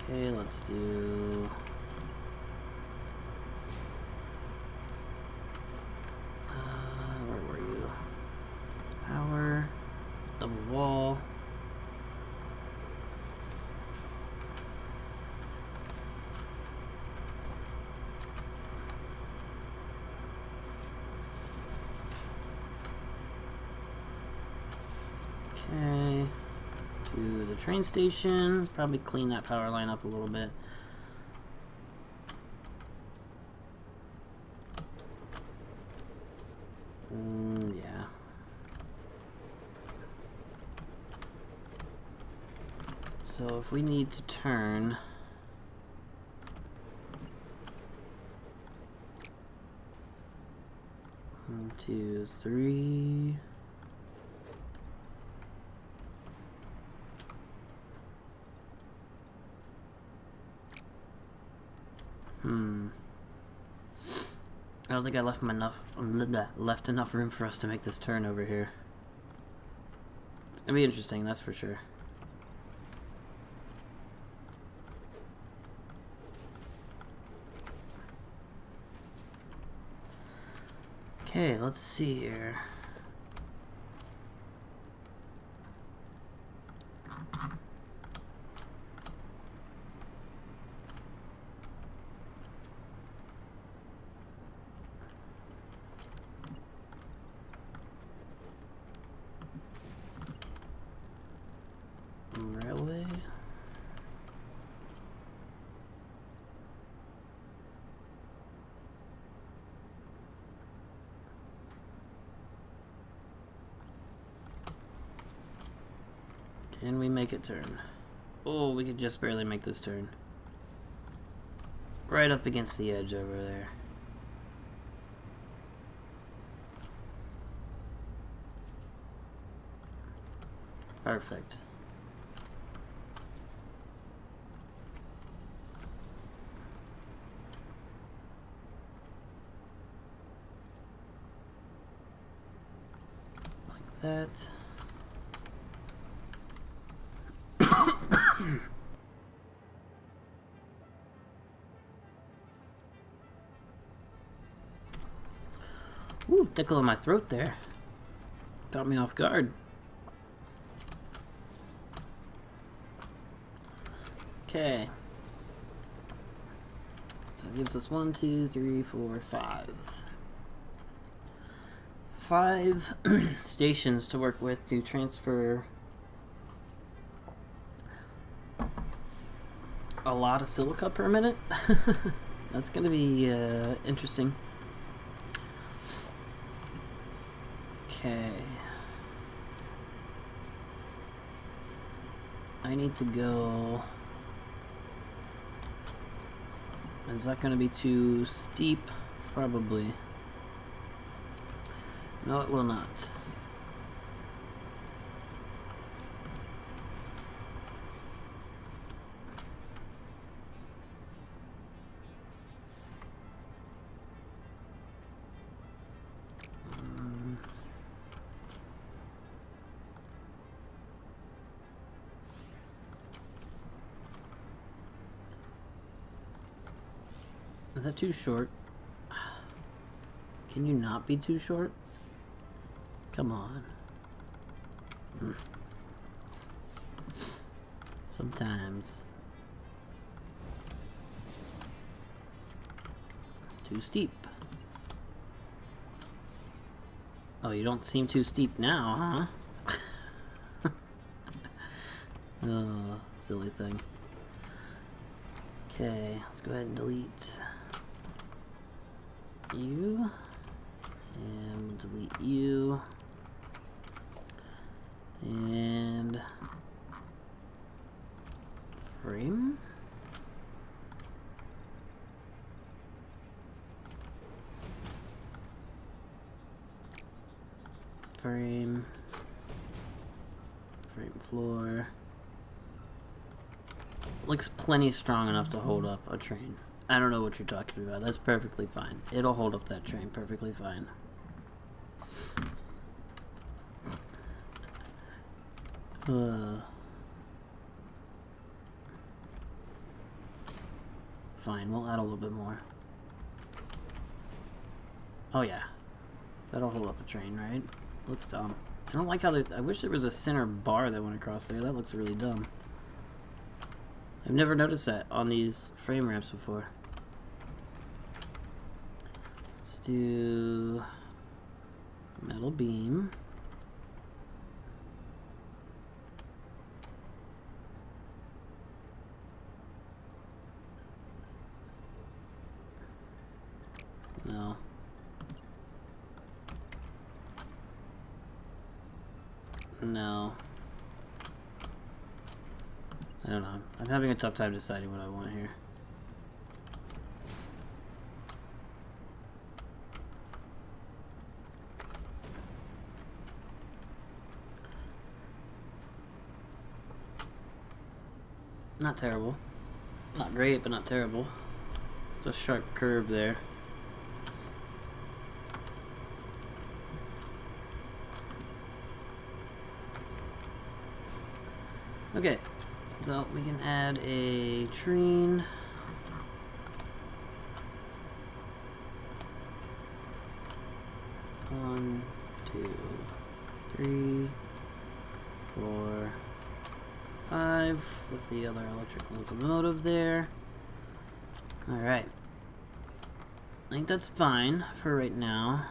Okay, let's do... where were you? Power. Double wall. Okay, to the train station. Probably clean that power line up a little bit. Yeah. So if we need to turn... One, two, three... I don't think I left left enough room for us to make this turn over here. It's gonna be interesting, that's for sure. Okay, let's see here. Railway. Can we make it turn? Oh, we could just barely make this turn. Right up against the edge over there. Perfect. Like that. Ooh, tickle in my throat there. Caught me off guard. Okay. So it gives us 1, 2, 3, 4, 5. 5 stations to work with to transfer a lot of silica per minute. That's gonna be interesting. Okay. I need to go. Is that gonna be too steep? Probably. No, it will not. Is that too short? Can you not be too short? Come on. Sometimes. Too steep. Oh, you don't seem too steep now, huh? Oh, silly thing. Okay, let's go ahead and delete you. And we'll delete you. And frame. Frame floor. Looks plenty strong enough to hold up a train. I don't know what you're talking about. That's perfectly fine. It'll hold up that train perfectly fine. Fine, we'll add a little bit more. Oh yeah. That'll hold up a train, right? Looks dumb. I don't like how I wish there was a center bar that went across there. That looks really dumb. I've never noticed that on these frame ramps before. Let's do metal beam. No. No. I don't know. I'm having a tough time deciding what I want here. Not terrible. Not great, but not terrible. It's a sharp curve there. Okay, so we can add a treen. 1, 2, 3, 4, 5 with the other electric locomotive there. Alright. I think that's fine for right now.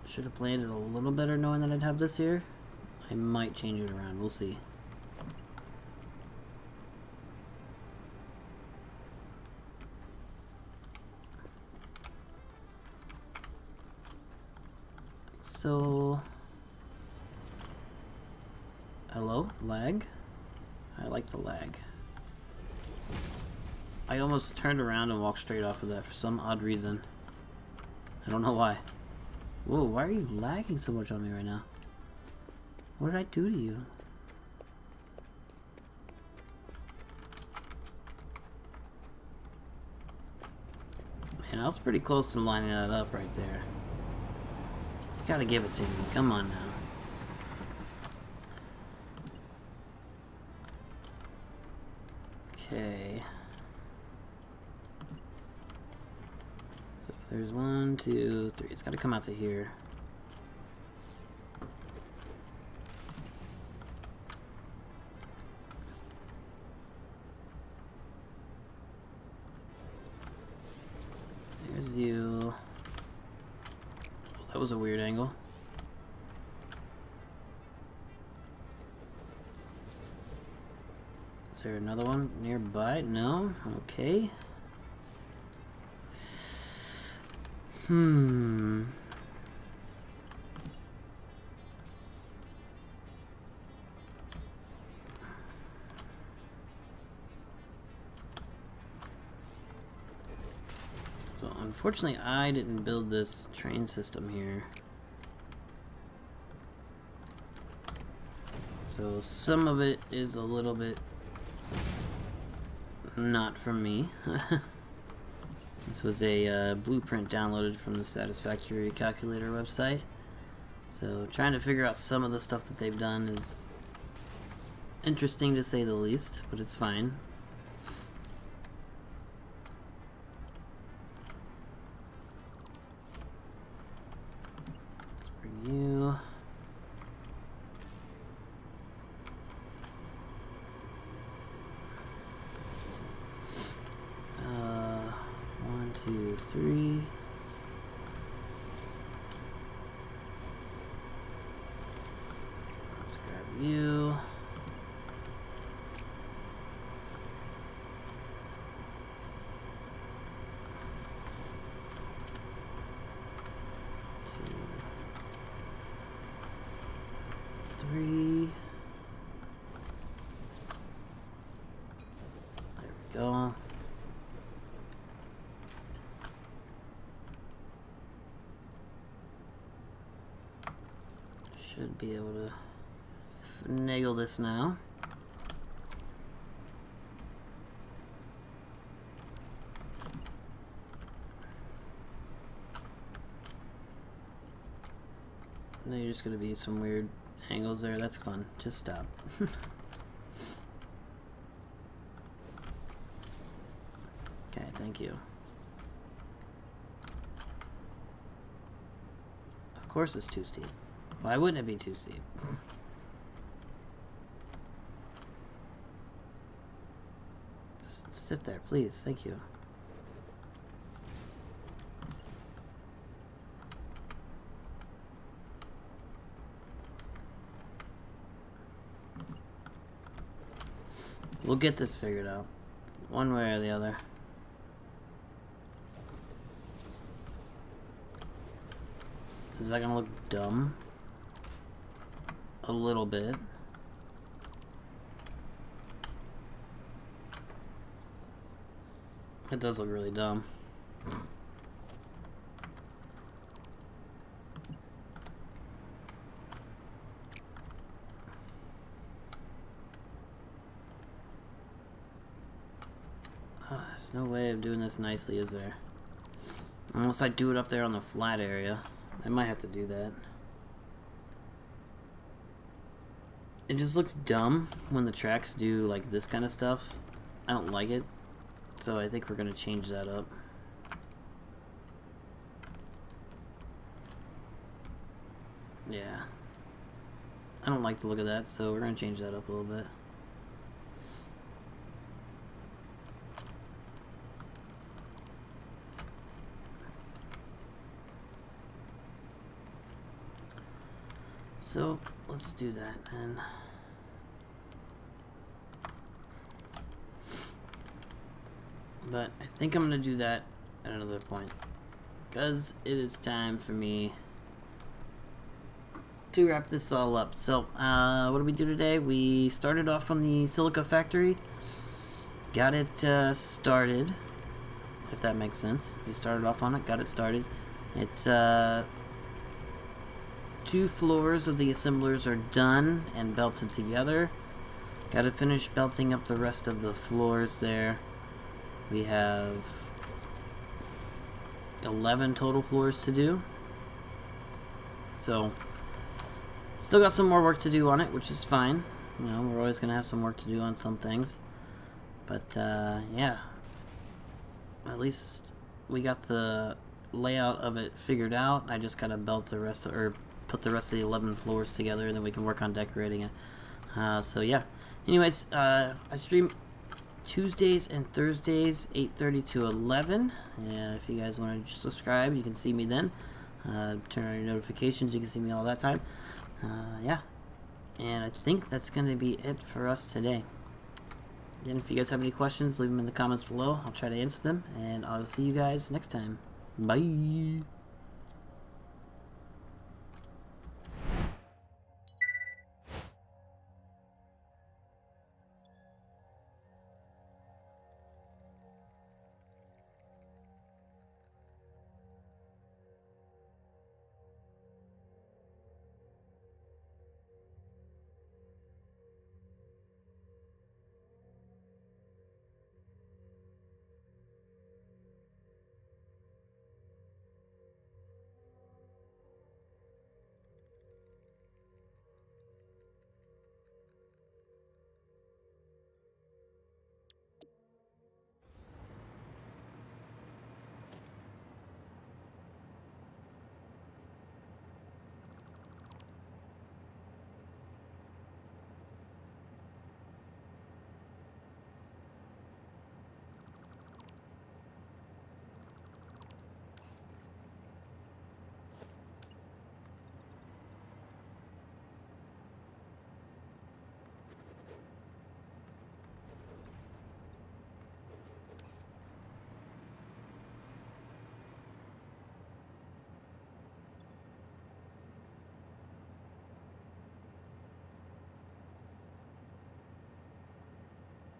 Should have planned it a little better knowing that I'd have this here. I might change it around. We'll see. So... Hello? Lag? I like the lag. I almost turned around and walked straight off of that for some odd reason. I don't know why. Whoa, why are you lagging so much on me right now? What did I do to you? Man, I was pretty close to lining that up right there. You gotta give it to me. Come on now. Okay. So if there's 1, 2, 3, it's gotta come out to here. There's you. Oh, that was a weird angle. Is there another one nearby? No? Okay. So unfortunately I didn't build this train system here. So some of it is a little bit not from me. This was a blueprint downloaded from the Satisfactory calculator website. So trying to figure out some of the stuff that they've done is interesting to say the least, but it's fine. Let's bring you. 2, 3. Let's grab you. Two, 3. There we go. Should be able to finagle this now. And then you're just going to be some weird angles there. That's fun. Just stop. Okay, thank you. Of course it's too steep. Why wouldn't it be too steep? Just sit there, please. Thank you. We'll get this figured out, one way or the other. Is that gonna look dumb? A little bit. It does look really dumb. There's no way of doing this nicely, is there? Unless I do it up there on the flat area. I might have to do that. It just looks dumb when the tracks do like this kind of stuff. I don't like it, so I think we're gonna change that up. Yeah, I don't like the look of that, so we're gonna change that up a little bit. So let's do that then. But I think I'm gonna do that at another point, because it is time for me to wrap this all up. So what did we do today? We started off on the Silica factory, got it started, if that makes sense. We started off on it, got it started. It's 2 floors of the assemblers are done and belted together. Got to finish belting up the rest of the floors there. We have 11 total floors to do. So, still got some more work to do on it, which is fine. You know, we're always going to have some work to do on some things. But, yeah. At least we got the layout of it figured out. I just got to belt the rest of, or put the rest of the 11 floors together, and then we can work on decorating it. So, yeah. Anyways, I stream Tuesdays and Thursdays, 8:30 to 11. And if you guys want to subscribe, you can see me then. Turn on your notifications, you can see me all that time. Yeah. And I think that's going to be it for us today. Again, if you guys have any questions, leave them in the comments below. I'll try to answer them, and I'll see you guys next time. Bye!